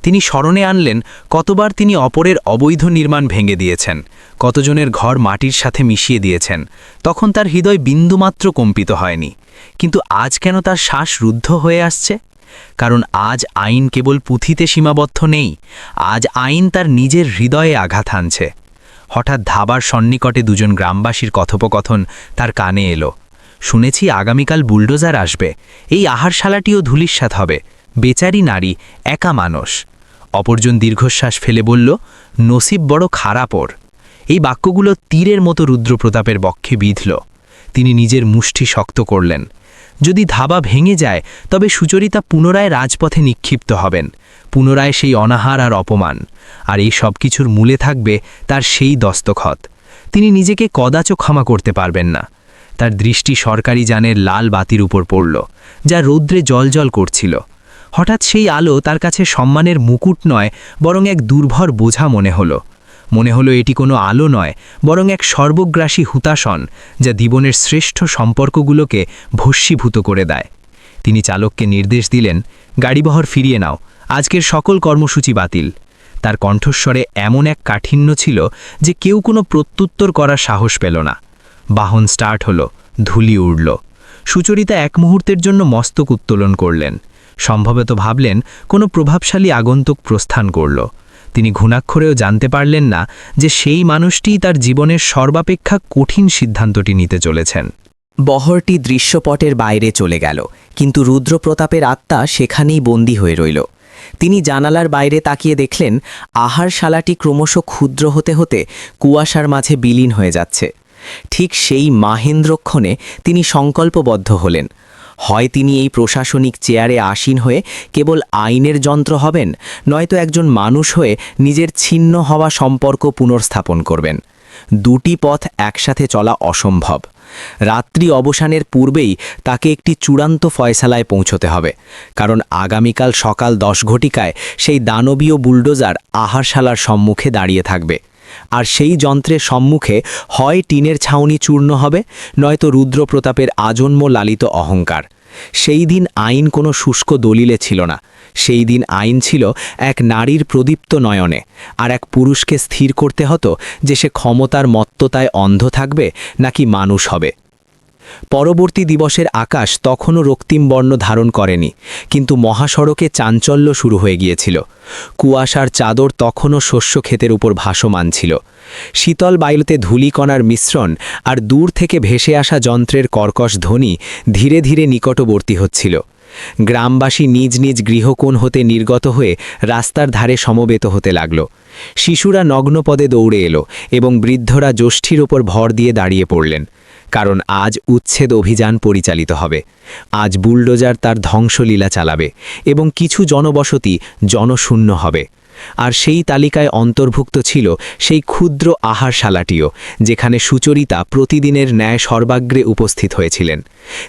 তিনি স্মরণে আনলেন কতবার তিনি অপরের অবৈধ নির্মাণ ভেঙে দিয়েছেন, কতজনের ঘর মাটির সাথে মিশিয়ে দিয়েছেন। তখন তার হৃদয় বিন্দুমাত্র কম্পিত হয়নি। কিন্তু আজ কেন তার শ্বাস রুদ্ধ হয়ে আসছে? কারণ আজ আইন কেবল পুঁথিতে সীমাবদ্ধ নেই, আজ আইন তার নিজের হৃদয়ে আঘাত হানছে। হঠাৎ ধাবার সন্নিকটে দুজন গ্রামবাসীর কথোপকথন তার কানে এলো। শুনেছি আগামীকাল বুলডোজার আসবে, এই আহারশালাটিও ধূলিসাৎ হবে। বেচারি নারী, একা মানুষ। অপরজন দীর্ঘশ্বাস ফেলে বলল, নসিব বড় খারাপ ওর। এই বাক্যগুলো তীরের মতো রুদ্রপ্রতাপের বক্ষে বিঁধল। তিনি নিজের মুষ্টি শক্ত করলেন। যদি ধাবা ভেঙে যায় তবে সুচরিতা পুনরায় রাজপথে নিক্ষিপ্ত হবেন, পুনরায় সেই অনাহার আর অপমান। আর এই সব কিছুর মূলে থাকবে তার সেই দস্তখত। তিনি নিজেকে কদাচ ক্ষমা করতে পারবেন না। তার দৃষ্টি সরকারি যানের লাল বাতির উপর পড়ল, যা রৌদ্রে জলজল করছিল। হঠাৎ সেই আলো তার কাছে সম্মানের মুকুট নয়, বরং এক দুর্ভর বোঝা মনে হলো এটি কোনো আলো নয়, বরং এক সর্বগ্রাসী হুতাশন, যা জীবনের শ্রেষ্ঠ সম্পর্কগুলোকে ভস্মীভূত করে দেয়। তিনি চালককে নির্দেশ দিলেন, গাড়িবহর ফিরিয়ে নাও, আজকের সকল কর্মসূচি বাতিল। তার কণ্ঠস্বরে এমন এক কাঠিন্য ছিল যে কেউ কোনো প্রত্যুত্তর করার সাহস পেল না। বাহন স্টার্ট হলো, ধুলি উড়ল। সুচরিতা এক মুহূর্তের জন্য মস্তক উত্তোলন করলেন। সম্ভবত ভাবলেন কোনো প্রভাবশালী আগন্তুক প্রস্থান করল। তিনি ঘুণাক্ষরেও জানতে পারলেন না যে সেই মানুষটিই তার জীবনের সর্বাপেক্ষা কঠিন সিদ্ধান্তটি নিতে চলেছেন। বহরটি দৃশ্যপটের বাইরে চলে গেল, কিন্তু রুদ্রপ্রতাপের আত্মা সেখানেই বন্দী হয়ে রইল। তিনি জানালার বাইরে তাকিয়ে দেখলেন আহারশালাটি ক্রমশ ক্ষুদ্র হতে হতে কুয়াশার মাঝে বিলীন হয়ে যাচ্ছে। ঠিক সেই মাহেন্দ্রক্ষণে তিনি সংকল্পবদ্ধ হলেন, হয় তিনি এই প্রশাসনিক চেয়ারে আসীন হয়ে কেবল আইনের যন্ত্র হবেন, নয়তো একজন মানুষ হয়ে নিজের ছিন্ন হওয়া সম্পর্ক পুনর্স্থাপন করবেন। দুটি পথ একসাথে চলা অসম্ভব। রাত্রি অবসানের পূর্বেই তাকে একটি চূড়ান্ত ফয়সালায় পৌঁছতে হবে, কারণ আগামীকাল সকাল 10 ঘটিকায় সেই দানবীয় বুলডোজার আহারশালার সম্মুখে দাঁড়িয়ে থাকবে। আর সেই যন্ত্রের সম্মুখে হয় টিনের ছাউনি চূর্ণ হবে, নয়তো রুদ্রপ্রতাপের আজন্ম লালিত অহংকার। সেই দিন আইন কোনো শুষ্ক দলিলে ছিল না, সেই দিন আইন ছিল এক নারীর প্রদীপ্ত নয়নে। আর এক পুরুষকে স্থির করতে হতো যে সে ক্ষমতার মত্ততায় অন্ধ থাকবে নাকি মানুষ হবে। পরবর্তী দিবসের আকাশ তখনও রক্তিম বর্ণ ধারণ করেনি, কিন্তু মহাসড়কে চাঞ্চল্য শুরু হয়ে গিয়েছিল। কুয়াশার চাদর তখনও শস্য ক্ষেতের উপর ভাসমান ছিল। শীতল বায়ুতে ধূলিকণার মিশ্রণ আর দূর থেকে ভেসে আসা যন্ত্রের কর্কশ ধ্বনি ধীরে ধীরে নিকটবর্তী হচ্ছিল। গ্রামবাসী নিজ নিজ গৃহকোণ হতে নির্গত হয়ে রাস্তার ধারে সমবেত হতে লাগল। শিশুরা নগ্নপদে দৌড়ে এলো এবং বৃদ্ধরা জ্যোষ্ঠীর ওপর ভর দিয়ে দাঁড়িয়ে পড়লেন, কারণ আজ উচ্ছেদ অভিযান পরিচালিত হবে। আজ বুলডোজার তার ধ্বংসলীলা চালাবে এবং কিছু জনবসতি জনশূন্য হবে। আর সেই তালিকায় অন্তর্ভুক্ত ছিল সেই ক্ষুদ্র আহারশালাটিও, যেখানে সুচরিতা প্রতিদিনের ন্যায় সর্বাগ্রে উপস্থিত হয়েছিলেন।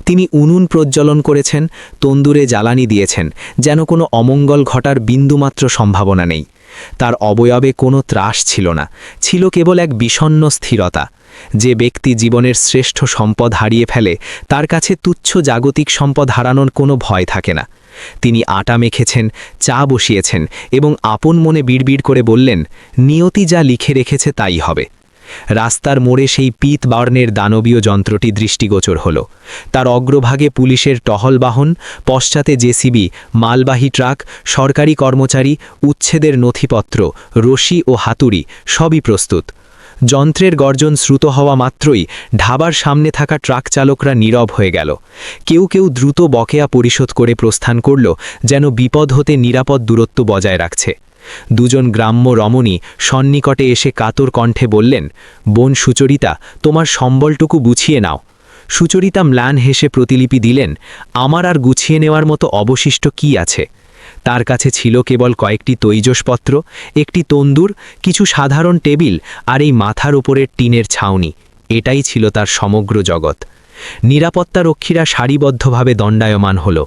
তিনি উনুন প্রজ্বলন করেছেন, তন্দুরে জ্বালানি দিয়েছেন, যেন কোনো অমঙ্গল ঘটার বিন্দুমাত্র সম্ভাবনা নেই। তার অবয়বে কোনো ত্রাস ছিল না, ছিল কেবল এক বিষণ্ণ স্থিরতা। যে ব্যক্তি জীবনের শ্রেষ্ঠ সম্পদ হারিয়ে ফেলে, তার কাছে তুচ্ছ জাগতিক সম্পদ হারানোর কোনো ভয় থাকে না। তিনি আটা মেখেছেন, চা বসিয়েছেন এবং আপন মনে বিড়বিড় করে বললেন, নিয়তি যা লিখে রেখেছে তাই হবে। রাস্তার মোড়ে সেই পিত বর্ণের দানবীয় যন্ত্রটি দৃষ্টিগোচর হল। তার অগ্রভাগে পুলিশের টহল বাহন, পশ্চাতে জেসিবি, মালবাহী ট্রাক, সরকারি কর্মচারী, উচ্ছেদের নথিপত্র, রশি ও হাতুড়ি সবই প্রস্তুত। যন্ত্রের গর্জন শ্রুত হওয়া মাত্রই ঢাবার সামনে থাকা ট্রাক চালকরা নীরব হয়ে গেল। কেউ কেউ দ্রুত বকেয়া পরিশোধ করে প্রস্থান করল, যেন বিপদ হতে নিরাপদ দূরত্ব বজায় রাখছে। দুজন গ্রাম্য রমণী সন্নিকটে এসে কাতর কণ্ঠে বললেন, বোন সুচরিতা, তোমার সম্বলটুকু গুছিয়ে নাও। সুচরিতা ম্লান হেসে প্রতিলিপি দিলেন, আমার আর গুছিয়ে নেওয়ার মতো অবশিষ্ট কি আছে? তার কাছে ছিল কেবল কয়েকটি তৈজসপত্র, একটি তন্দুর, কিছু সাধারণ টেবিল আর এই মাথার উপরের টিনের ছাউনি। এটাই ছিল তার সমগ্র জগৎ। নিরাপত্তারক্ষীরা সারিবদ্ধভাবে দণ্ডায়মান হল।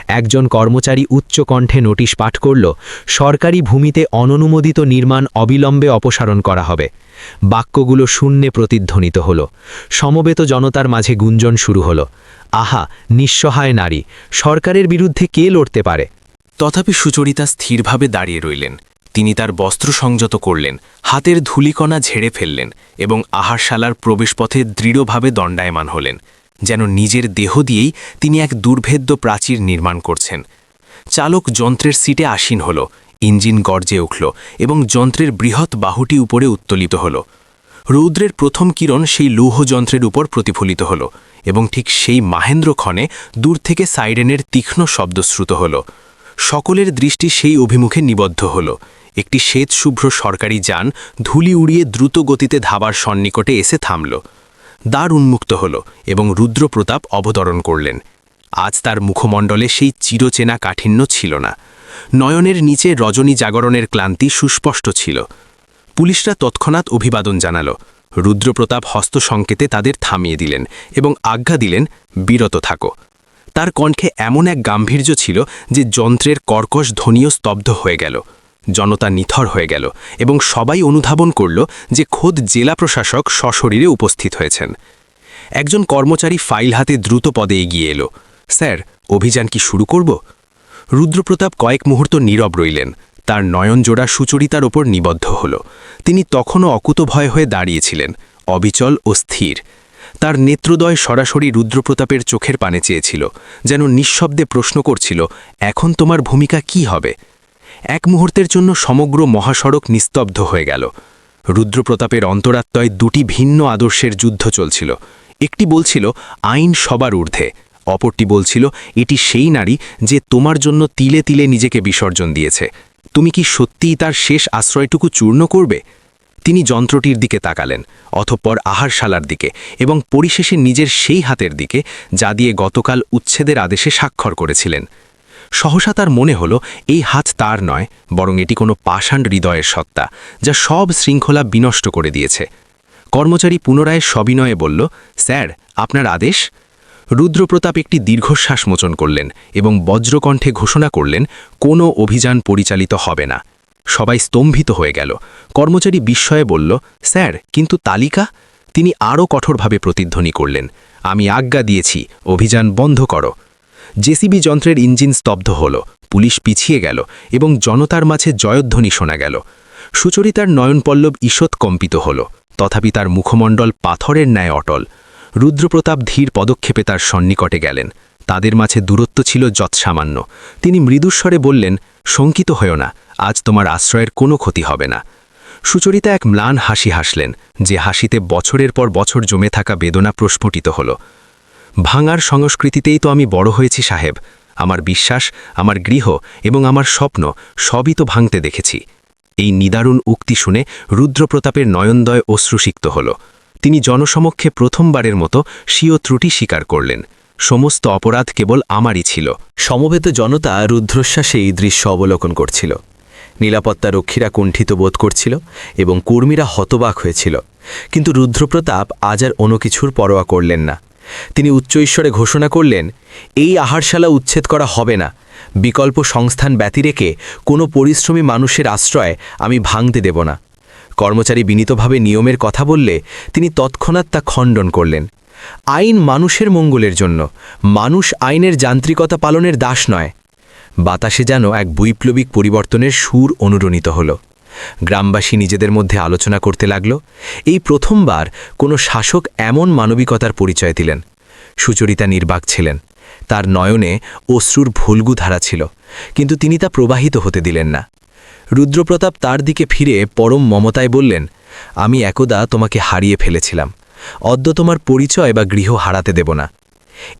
একজন কর্মচারী উচ্চ কণ্ঠে নোটিশ পাঠ করল, সরকারি ভূমিতে অননুমোদিত নির্মাণ অবিলম্বে অপসারণ করা হবে। বাক্যগুলো শূন্যে প্রতিধ্বনিত হল। সমবেত জনতার মাঝে গুঞ্জন শুরু হল, আহা, নিঃসহায় নারী, সরকারের বিরুদ্ধে কে লড়তে পারে? তথাপি সুচরিতা স্থিরভাবে দাঁড়িয়ে রইলেন। তিনি তার বস্ত্র সংযত করলেন, হাতের ধূলিকণা ঝেড়ে ফেললেন এবং আহারশালার প্রবেশপথে দৃঢ়ভাবে দণ্ডায়মান হলেন, যেন নিজের দেহ দিয়েই তিনি এক দুর্ভেদ্য প্রাচীর নির্মাণ করছেন। চালক যন্ত্রের সিটে আসীন হল, ইঞ্জিন গর্জে উঠল এবং যন্ত্রের বৃহৎ বাহুটি উপরে উত্তোলিত হল। রৌদ্রের প্রথম কিরণ সেই লৌহ যন্ত্রের উপর প্রতিফলিত হল এবং ঠিক সেই মাহেন্দ্রক্ষণে দূর থেকে সাইরেনের তীক্ষ্ণ শব্দ শ্রুত হল। সকলের দৃষ্টি সেই অভিমুখে নিবদ্ধ হল। একটি শ্বেতশুভ্র সরকারি যান ধুলি উড়িয়ে দ্রুত গতিতে ধাবার সন্নিকটে এসে থামল। দ্বার উন্মুক্ত হল এবং রুদ্রপ্রতাপ অবতরণ করলেন। আজ তার মুখমণ্ডলে সেই চিরচেনা কাঠিন্য ছিল না। নয়নের নিচে রজনী জাগরণের ক্লান্তি সুস্পষ্ট ছিল। পুলিশরা তৎক্ষণাৎ অভিবাদন জানাল। রুদ্রপ্রতাপ হস্তসংকেতে তাদের থামিয়ে দিলেন এবং আজ্ঞা দিলেন, বিরত থাকো। তার কণ্ঠে এমন এক গাম্ভীর্য ছিল যে যন্ত্রের কর্কশ ধ্বনিও স্তব্ধ হয়ে গেল। জনতা নিথর হয়ে গেল এবং সবাই অনুধাবন করল যে খোদ জেলা প্রশাসক সশরীরে উপস্থিত হয়েছেন। একজন কর্মচারী ফাইল হাতে দ্রুত পদে এগিয়ে এলো। স্যার, অভিযান কি শুরু করব? রুদ্রপ্রতাপ কয়েক মুহূর্ত নীরব রইলেন। তার নয়নজোড়া সুচরিতার ওপর নিবদ্ধ হল। তিনি তখনও অকুতভয় হয়ে দাঁড়িয়েছিলেন, অবিচল ও স্থির। তার নেত্রদয় সরাসরি রুদ্রপ্রতাপের চোখের পানে চেয়েছিল, যেন নিঃশব্দে প্রশ্ন করছিল, এখন তোমার ভূমিকা কি হবে? এক মুহূর্তের জন্য সমগ্র মহাসড়ক নিস্তব্ধ হয়ে গেল। রুদ্রপ্রতাপের অন্তরাত্মায় দুটি ভিন্ন আদর্শের যুদ্ধ চলছিল। একটি বলছিল, আইন সবার ঊর্ধ্বে। অপরটি বলছিল, এটি সেই নারী যে তোমার জন্য তিলে তিলে নিজেকে বিসর্জন দিয়েছে। তুমি কি সত্যিই তার শেষ আশ্রয়টুকু চূর্ণ করবে? তিনি যন্ত্রটির দিকে তাকালেন, অতঃপর আহারশালার দিকে এবং পরিশেষে নিজের সেই হাতের দিকে যা দিয়ে গতকাল উচ্ছেদের আদেশে স্বাক্ষর করেছিলেন। সহসা তার মনে হল এই হাত তার নয়, বরং এটি কোনো পাষাণ হৃদয়ের সত্তা, যা সব শৃঙ্খলা বিনষ্ট করে দিয়েছে। কর্মচারী পুনরায় সবিনয়ে বলল, স্যার, আপনার আদেশ? রুদ্রপ্রতাপ একটি দীর্ঘশ্বাস মোচন করলেন এবং বজ্রকণ্ঠে ঘোষণা করলেন, কোনো অভিযান পরিচালিত হবে না। সবাই স্তম্ভিত হয়ে গেল। কর্মচারী বিস্ময়ে বলল, স্যার, কিন্তু তালিকা? তিনি আরও কঠোরভাবে প্রতিধ্বনি করলেন, আমি আজ্ঞা দিয়েছি, অভিযান বন্ধ করো। জেসিবি যন্ত্রের ইঞ্জিন স্তব্ধ হল, পুলিশ পিছিয়ে গেল এবং জনতার মাঝে জয়ধ্বনি শোনা গেল। সুচরিতার নয়নপল্লব ঈষৎ কম্পিত হল, তথাপি তার মুখমণ্ডল পাথরের ন্যায় অটল। রুদ্রপ্রতাপ ধীর পদক্ষেপে তার সন্নিকটে গেলেন। তাদের মাঝে দূরত্ব ছিল যৎসামান্য। তিনি মৃদুস্বরে বললেন, শঙ্কিত হয়েও না, আজ তোমার আশ্রয়ের কোনো ক্ষতি হবে না। সুচরিতা এক ম্লান হাসি হাসলেন, যে হাসিতে বছরের পর বছর জমে থাকা বেদনা প্রস্ফুটিত হল। ভাঙার সংস্কৃতিতেই তো আমি বড় হয়েছি সাহেব। আমার বিশ্বাস, আমার গৃহ এবং আমার স্বপ্ন সবই তো ভাঙতে দেখেছি। এই নিদারুণ উক্তি শুনে রুদ্রপ্রতাপের নয়নদয় অশ্রুসিক্ত হল। তিনি জনসমক্ষে প্রথমবারের মতো স্বীয় ত্রুটি স্বীকার করলেন, সমস্ত অপরাধ কেবল আমারই ছিল। সমবেত জনতা রুদ্রশ্বাসে এই দৃশ্য অবলোকন করছিল। নিরাপত্তারক্ষীরা কুণ্ঠিত বোধ করছিল এবং কর্মীরা হতবাক হয়েছিল। কিন্তু রুদ্রপ্রতাপ আজ আর অন্য কিছুর পরোয়া করলেন না। তিনি উচ্চ ঈশ্বরে ঘোষণা করলেন, এই আহারশালা উচ্ছেদ করা হবে না। বিকল্প সংস্থান ব্যতি রেখে কোনো পরিশ্রমী মানুষের আশ্রয় আমি ভাঙতে দেব না। কর্মচারী বিনীতভাবে নিয়মের কথা বললে তিনি তৎক্ষণাৎ তা খণ্ডন করলেন। আইন মানুষের মঙ্গলের জন্য, মানুষ আইনের যান্ত্রিকতা পালনের দাস নয়। বাতাসে যেন এক বৈপ্লবিক পরিবর্তনের সুর অনুরণিত হল। গ্রামবাসী নিজেদের মধ্যে আলোচনা করতে লাগল। এই প্রথমবার কোনো শাসক এমন মানবিকতার পরিচয় দিলেন। সুচরিতা নির্বাক ছিলেন। তার নয়নে অশ্রুর ভুলগু ধারা ছিল, কিন্তু তিনি তা প্রবাহিত হতে দিলেন না। রুদ্রপ্রতাপ তার দিকে ফিরে পরম মমতায় বললেন, আমি একদা তোমাকে হারিয়ে ফেলেছিলাম, অদ্য তোমার পরিচয় বা গৃহ হারাতে দেব না।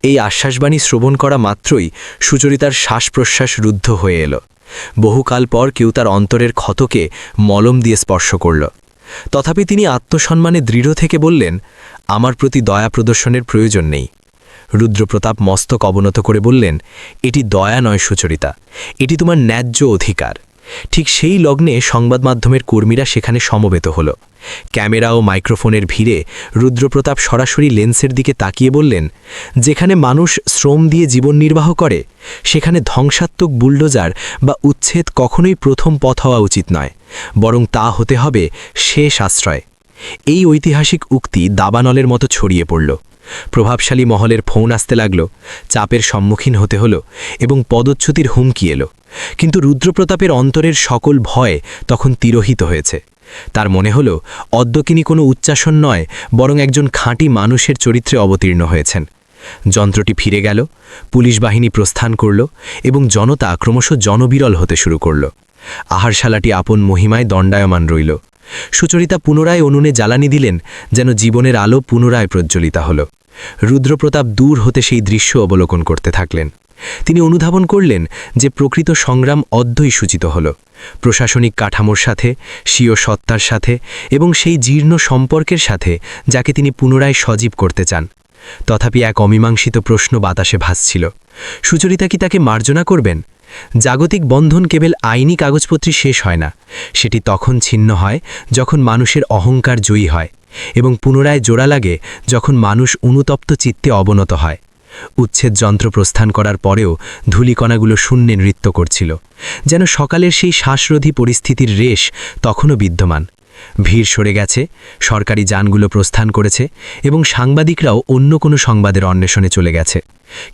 এই আশ্বাসবাণী শ্রবণ করা মাত্রই সুচরিতার শ্বাস প্রশ্বাস রুদ্ধ হয়ে এলো। বহুকাল পর কেউ তার অন্তরের ক্ষতকে মলম দিয়ে স্পর্শ করল। তথাপি তিনি আত্মসম্মানে দৃঢ় থেকে বললেন, আমার প্রতি দয়া প্রদর্শনের প্রয়োজন নেই। রুদ্রপ্রতাপ মস্তক অবনত করে বললেন, এটি দয়া নয় সুচরিতা, এটি তোমার ন্যায্য অধিকার। ঠিক সেই লগ্নে সংবাদ মাধ্যমের কর্মীরা সেখানে সমবেত হল। ক্যামেরা ও মাইক্রোফোনের ভিড়ে রুদ্রপ্রতাপ সরাসরি লেন্সের দিকে তাকিয়ে বললেন, যেখানে মানুষ শ্রম দিয়ে জীবন নির্বাহ করে সেখানে ধ্বংসাত্মক বুলডোজার বা উচ্ছেদ কখনোই প্রথম পথ হওয়া উচিত নয়, বরং তা হতে হবে শেষ আশ্রয়। এই ঐতিহাসিক উক্তি দাবানলের মতো ছড়িয়ে পড়ল। প্রভাবশালী মহলের ফোন আসতে লাগল, চাপের সম্মুখীন হতে হলো এবং পদচ্যুতির হুমকি এলো। কিন্তু রুদ্রপ্রতাপের অন্তরের সকল ভয় তখন তিরোহিত হয়েছে। তার মনে হল অদ্যকিনি কোনো উচ্চাসন নয়, বরং একজন খাঁটি মানুষের চরিত্রে অবতীর্ণ হয়েছেন। যন্ত্রটি ফিরে গেল, পুলিশ বাহিনী প্রস্থান করল এবং জনতা ক্রমশ জনবিরল হতে শুরু করল। আহারশালাটি আপন মহিমায় দণ্ডায়মান রইল। সুচরিতা পুনরায় উনুনে জ্বালানি দিলেন, যেন জীবনের আলো পুনরায় প্রজ্বলিত হল। রুদ্রপ্রতাপ দূর হতে সেই দৃশ্য অবলোকন করতে থাকলেন। তিনি অনুধাবন করলেন যে প্রকৃত সংগ্রাম অদ্যই সূচিত হল, প্রশাসনিক কাঠামোর সাথে, স্বীয় সত্তার সাথে এবং সেই জীর্ণ সম্পর্কের সাথে যাকে তিনি পুনরায় সজীব করতে চান। তথাপি এক অমীমাংসিত প্রশ্ন বাতাসে ভাসছিল, সুচরিতা কি তাকে মার্জনা করবেন? জাগতিক বন্ধন কেবল আইনি কাগজপত্রে শেষ হয় না, সেটি তখন ছিন্ন হয় যখন মানুষের অহংকার জয়ী হয় এবং পুনরায় জোড়া লাগে যখন মানুষ অনুতপ্ত চিত্তে অবনত হয়। উচ্ছেদ যন্ত্র প্রস্থান করার পরেও ধূলিকণাগুলো শূন্যে নৃত্য করছিল, যেন সকালের সেই শ্বাসরোধী পরিস্থিতির রেশ তখনও বিদ্যমান। ভিড় সরে গেছে, সরকারি যানগুলো প্রস্থান করেছে এবং সাংবাদিকরাও অন্য কোনো সংবাদের অন্বেষণে চলে গেছে।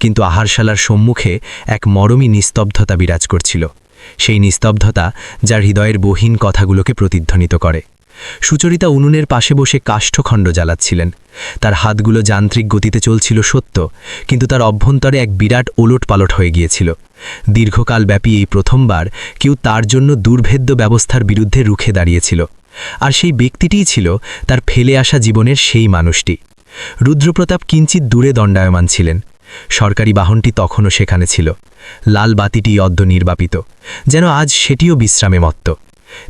কিন্তু আহারশালার সম্মুখে এক মরমী নিস্তব্ধতা বিরাজ করছিল, সেই নিস্তব্ধতা যার হৃদয়ের বহীন কথাগুলোকে প্রতিধ্বনিত করে। সুচরিতা উনুনের পাশে বসে কাষ্ঠখণ্ড জ্বালাচ্ছিলেন। তার হাতগুলো যান্ত্রিক গতিতে চলছিল সত্য, কিন্তু তার অভ্যন্তরে এক বিরাট ওলটপালট হয়ে গিয়েছিল। দীর্ঘকালব্যাপী এই প্রথমবার কেউ তার জন্য দুর্ভেদ্য ব্যবস্থার বিরুদ্ধে রুখে দাঁড়িয়েছিল, আর সেই ব্যক্তিটিই ছিল তার ফেলে আসা জীবনের সেই মানুষটি। রুদ্রপ্রতাপ কিঞ্চিত দূরে দণ্ডায়মান ছিলেন। সরকারি বাহনটি তখনও সেখানে ছিল। লাল বাতিটি অদ্য নির্বাপিত, যেন আজ সেটিও বিশ্রামে মত্ত।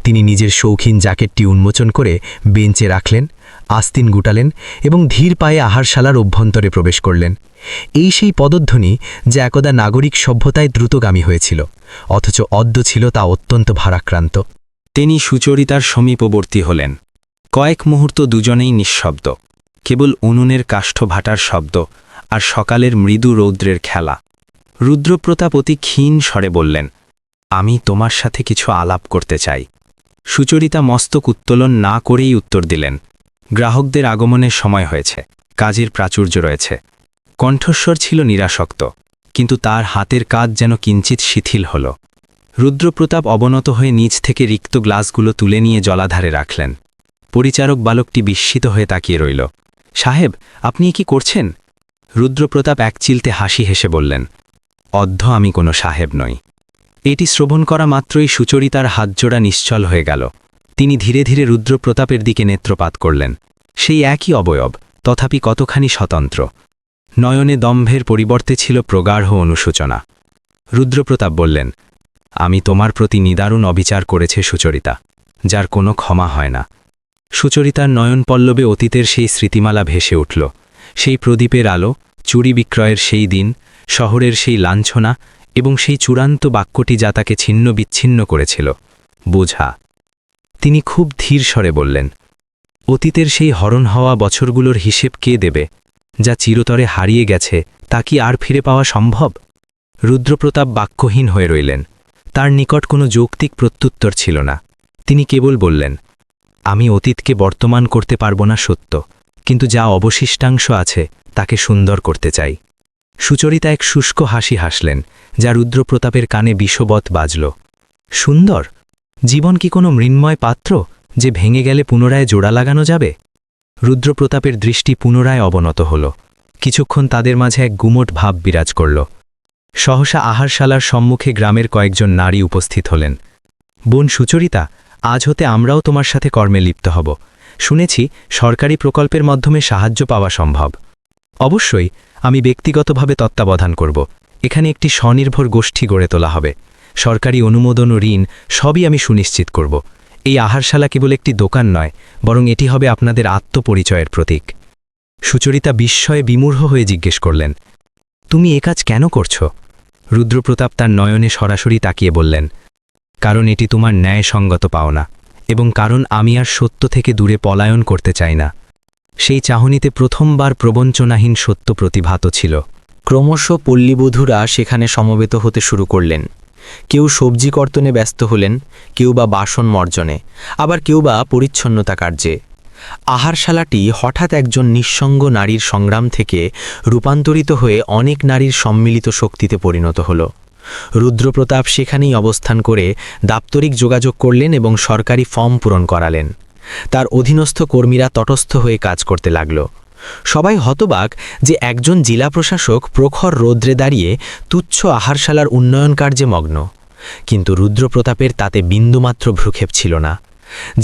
তিনি নিজের শৌখিন জ্যাকেটটি উন্মোচন করে বেঞ্চে রাখলেন, আস্তিন গুটালেন এবং ধীর পায়ে আহারশালার অভ্যন্তরে প্রবেশ করলেন। এই সেই পদধ্বনি যা একদা নাগরিক সভ্যতায় দ্রুতগামী হয়েছিল, অথচ অদ্য ছিল তা অত্যন্ত ভারাক্রান্ত। তিনি সুচরিতার সমীপবর্তী হলেন। কয়েক মুহূর্ত দুজনেই নিঃশব্দ, কেবল উনুনের কাষ্ঠ ভাটার শব্দ আর সকালের মৃদু রৌদ্রের খেলা। রুদ্রপ্রতাপ অতি ক্ষীণ স্বরে বললেন, আমি তোমার সাথে কিছু আলাপ করতে চাই। সুচরিতা মস্তক উত্তোলন না করেই উত্তর দিলেন, গ্রাহকদের আগমনের সময় হয়েছে, কাজের প্রাচুর্য রয়েছে। কণ্ঠস্বর ছিল নিরাসক্ত, কিন্তু তার হাতের কাজ যেন কিঞ্চিত শিথিল হল। রুদ্রপ্রতাপ অবনত হয়ে নিচ থেকে রিক্ত গ্লাসগুলো তুলে নিয়ে জলাধারে রাখলেন। পরিচারক বালকটি বিস্মিত হয়ে তাকিয়ে রইল। সাহেব, আপনি কি করছেন? রুদ্রপ্রতাপ একচিলতে হাসি হেসে বললেন, অদ্য আমি কোনো সাহেব নই। এটি শ্রবণ করা মাত্রই সুচরিতার হাতজোড়া নিশ্চল হয়ে গেল। তিনি ধীরে ধীরে রুদ্রপ্রতাপের দিকে নেত্রপাত করলেন। সেই একই অবয়ব, তথাপি কতখানি স্বতন্ত্র। নয়নে দম্ভের পরিবর্তে ছিল প্রগাঢ় অনুশোচনা। রুদ্রপ্রতাপ বললেন, আমি তোমার প্রতি নিদারুণ অবিচার করেছে সুচরিতা, যার কোনো ক্ষমা হয় না। সুচরিতার নয়ন পল্লবে অতীতের সেই স্মৃতিমালা ভেসে উঠল, সেই প্রদীপের আলো, চুরি বিক্রয়ের সেই দিন, শহরের সেই লাঞ্ছনা এবং সেই চূড়ান্ত বাক্যটি যা তাকে ছিন্ন বিচ্ছিন্ন করেছিল, বোঝা। তিনি খুব ধীর স্বরে বললেন, অতীতের সেই হরণ হওয়া বছরগুলোর হিসেব কে দেবে? যা চিরতরে হারিয়ে গেছে তা কি আর ফিরে পাওয়া সম্ভব? রুদ্রপ্রতাপ বাক্যহীন হয়ে রইলেন। তার নিকট কোনো যৌক্তিক প্রত্যুত্তর ছিল না। তিনি কেবল বললেন, আমি অতীতকে বর্তমান করতে পারব না সত্য, কিন্তু যা অবশিষ্টাংশ আছে তাকে সুন্দর করতে চাই। সুচরিতা এক শুষ্ক হাসি হাসলেন, যা রুদ্রপ্রতাপের কানে বিষবৎ বাজল। সুন্দর? জীবন কি কোনো মৃন্ময় পাত্র যে ভেঙে গেলে পুনরায় জোড়া লাগানো যাবে? রুদ্রপ্রতাপের দৃষ্টি পুনরায় অবনত হল। কিছুক্ষণ তাদের মাঝে এক গুমট ভাব বিরাজ করল। সহসা আহারশালার সম্মুখে গ্রামের কয়েকজন নারী উপস্থিত হলেন। বোন সুচরিতা, আজ হতে আমরাও তোমার সাথে কর্মে লিপ্ত হব। শুনেছি সরকারি প্রকল্পের মাধ্যমে সাহায্য পাওয়া সম্ভব। অবশ্যই, আমি ব্যক্তিগতভাবে তত্ত্বাবধান করব। এখানে একটি স্বনির্ভর গোষ্ঠী গড়ে তোলা হবে। সরকারি অনুমোদন ও ঋণ সবই আমি সুনিশ্চিত করব। এই আহারশালা কেবল একটি দোকান নয়, বরং এটি হবে আপনাদের আত্মপরিচয়ের প্রতীক। সুচরিতা বিস্ময়ে বিমূঢ় হয়ে জিজ্ঞেস করলেন, তুমি এ কাজ কেন করছো? রুদ্রপ্রতাপ তার নয়নে সরাসরি তাকিয়ে বললেন, কারণ এটি তোমার ন্যায়সঙ্গত পাওনা, এবং কারণ আমি আর সত্য থেকে দূরে পলায়ন করতে চাই না। সেই চাহনিতে প্রথমবার প্রবঞ্চনাহীন সত্য প্রতিভাত ছিল। ক্রমশ পল্লীবধূরা সেখানে সমবেত হতে শুরু করলেন। কেউ সবজি কর্তনে ব্যস্ত হলেন, কেউ বা বাসন মর্জনে, আবার কেউ বা পরিচ্ছন্নতা কার্যে। আহারশালাটি হঠাৎ একজন নিঃসঙ্গ নারীর সংগ্রাম থেকে রূপান্তরিত হয়ে অনেক নারীর সম্মিলিত শক্তিতে পরিণত হল। রুদ্রপ্রতাপ সেখানেই অবস্থান করে দাপ্তরিক যোগাযোগ করলেন এবং সরকারি ফর্ম পূরণ করালেন। তার অধীনস্থ কর্মীরা তটস্থ হয়ে কাজ করতে লাগল। সবাই হতবাক যে একজন জেলা প্রশাসক প্রখর রৌদ্রে দাঁড়িয়ে তুচ্ছ আহারশালার উন্নয়ন কার্যে মগ্ন। কিন্তু রুদ্রপ্রতাপের তাতে বিন্দুমাত্র ভ্রুক্ষেপ ছিল না।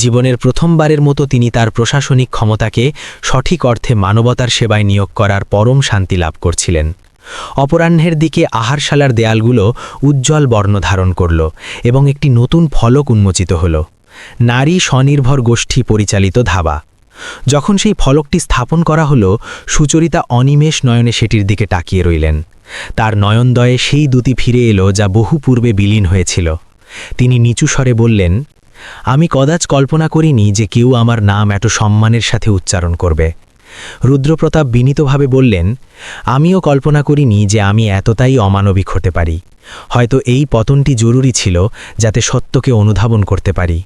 জীবনের প্রথমবারের মতো তিনি তার প্রশাসনিক ক্ষমতাকে সঠিক অর্থে মানবতার সেবায় নিয়োগ করার পরম শান্তি লাভ করছিলেন। অপরাহ্নের দিকে আহারশালার দেয়ালগুলো উজ্জ্বল বর্ণ ধারণ করল এবং একটি নতুন ফলক উন্মোচিত হল, নারী স্বনির্ভর গোষ্ঠী পরিচালিত ধাবা। যখন সেই ফলকটি স্থাপন করা হলো, সুচরিতা অনিমেষ নয়নে সেটির দিকে তাকিয়ে রইলেন। তার নয়নদয়ে সেই দ্যুতি ফিরে এলো যা বহু পূর্বে বিলীন হয়েছিল। তিনি নিচু স্বরে বললেন, আমি কদাচ কল্পনা করিনি যে কেউ আমার নাম এত সম্মানের সাথে উচ্চারণ করবে। রুদ্রপ্রতাপ বিনীতভাবে বললেন, আমিও কল্পনা করিনি যে আমি এতটাই অমানবিক হতে পারি। হয়তো এই পতনটি জরুরি ছিল যাতে সত্যকে অনুধাবন করতে পারি।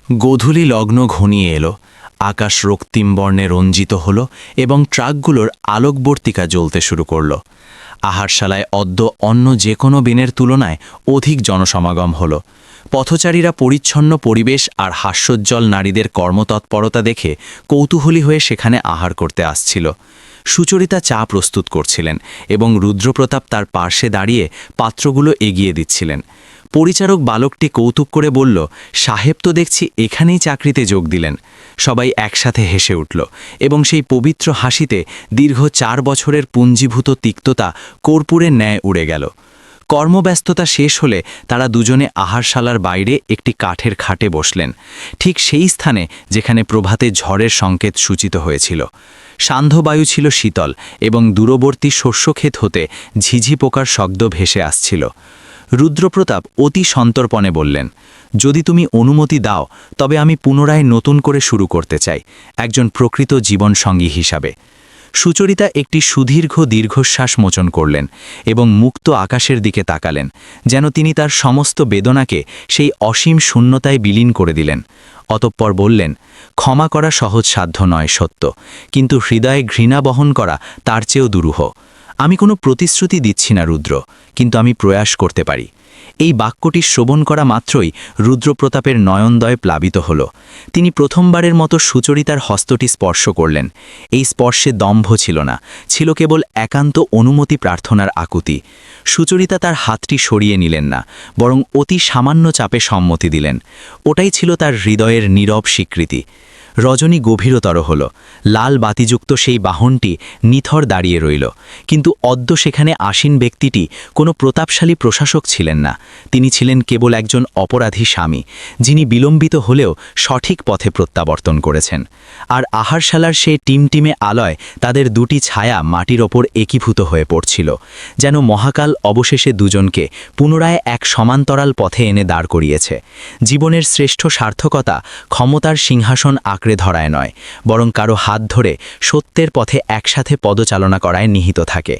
গোধূলি লগ্ন ঘনিয়ে এলো, আকাশ রক্তিম বর্ণে রঞ্জিত হল এবং ট্রাকগুলোর আলোকবর্তিকা জ্বলতে শুরু করল। আহারশালায় অদ্য অন্য যে কোনো দিনের তুলনায় অধিক জনসমাগম হল। পথচারীরা পরিচ্ছন্ন পরিবেশ আর হাস্যোজ্জ্বল নারীদের কর্মতৎপরতা দেখে কৌতূহলী হয়ে সেখানে আহার করতে আসছিল। সুচরিতা চা প্রস্তুত করছিলেন এবং রুদ্রপ্রতাপ তার পার্শ্বে দাঁড়িয়ে পাত্রগুলো এগিয়ে দিচ্ছিলেন। পরিচারক বালকটি কৌতুক করে বলল, সাহেব তো দেখছি এখানেই চাকরিতে যোগ দিলেন। সবাই একসাথে হেসে উঠল এবং সেই পবিত্র হাসিতে দীর্ঘ 4 বছরের পুঞ্জীভূত তিক্ততা কর্পূরের ন্যায় উড়ে গেল। কর্মব্যস্ততা শেষ হলে তারা দুজনে আহারশালার বাইরে একটি কাঠের খাটে বসলেন, ঠিক সেই স্থানে যেখানে প্রভাতে ঝড়ের সংকেত সূচিত হয়েছিল। সান্ধ্যবায়ু ছিল শীতল এবং দূরবর্তী শস্যক্ষেত হতে ঝিঝি পোকার শব্দ ভেসে আসছিল। রুদ্রপ্রতাপ অতি সন্তর্পণে বললেন, যদি তুমি অনুমতি দাও তবে আমি পুনরায় নতুন করে শুরু করতে চাই, একজন প্রকৃত জীবনসঙ্গী হিসাবে। সুচরিতা একটি সুদীর্ঘ দীর্ঘশ্বাস মোচন করলেন এবং মুক্ত আকাশের দিকে তাকালেন, যেন তিনি তার সমস্ত বেদনাকে সেই অসীম শূন্যতায় বিলীন করে দিলেন। অতঃপর বললেন, ক্ষমা করা সহজ সাধ্য নয় সত্য, কিন্তু হৃদয়ে ঘৃণা বহন করা তার চেয়েও দুরূহ। আমি কোনো প্রতিশ্রুতি দিচ্ছি না রুদ্র, কিন্তু আমি প্রয়াস করতে পারি। এই বাক্যটি শ্রবণ করা মাত্রই রুদ্রপ্রতাপের নয়নদয় প্লাবিত হল। তিনি প্রথমবারের মতো সুচরিতার হস্তটি স্পর্শ করলেন। এই স্পর্শে দম্ভ ছিল না, ছিল কেবল একান্ত অনুমতি প্রার্থনার আকুতি। সুচরিতা তার হাতটি সরিয়ে নিলেন না, বরং অতি সামান্য চাপে সম্মতি দিলেন। ওটাই ছিল তার হৃদয়ের নীরব স্বীকৃতি। রজনী গভীরতর হল। লাল বাতিযুক্ত সেই বাহনটি নিথর দাঁড়িয়ে রইল, কিন্তু অদ্য সেখানে আসীন ব্যক্তিটি কোনো প্রতাপশালী প্রশাসক ছিলেন না। তিনি ছিলেন কেবল একজন অপরাধী স্বামী, যিনি বিলম্বিত হলেও সঠিক পথে প্রত্যাবর্তন করেছেন। আর আহারশালার সেই টিমটিমে আলয় তাদের দুটি ছায়া মাটির ওপর একীভূত হয়ে পড়ছিল, যেন মহাকাল অবশেষে দুজনকে পুনরায় এক সমান্তরাল পথে এনে দাঁড় করিয়েছে। জীবনের শ্রেষ্ঠ সার্থকতা ক্ষমতার সিংহাসন আঁকড়ে ধরায় নয়, বরং কারো হাত ধরে সত্যের পথে একসাথে পদচালনা করায় নিহিত থাকে।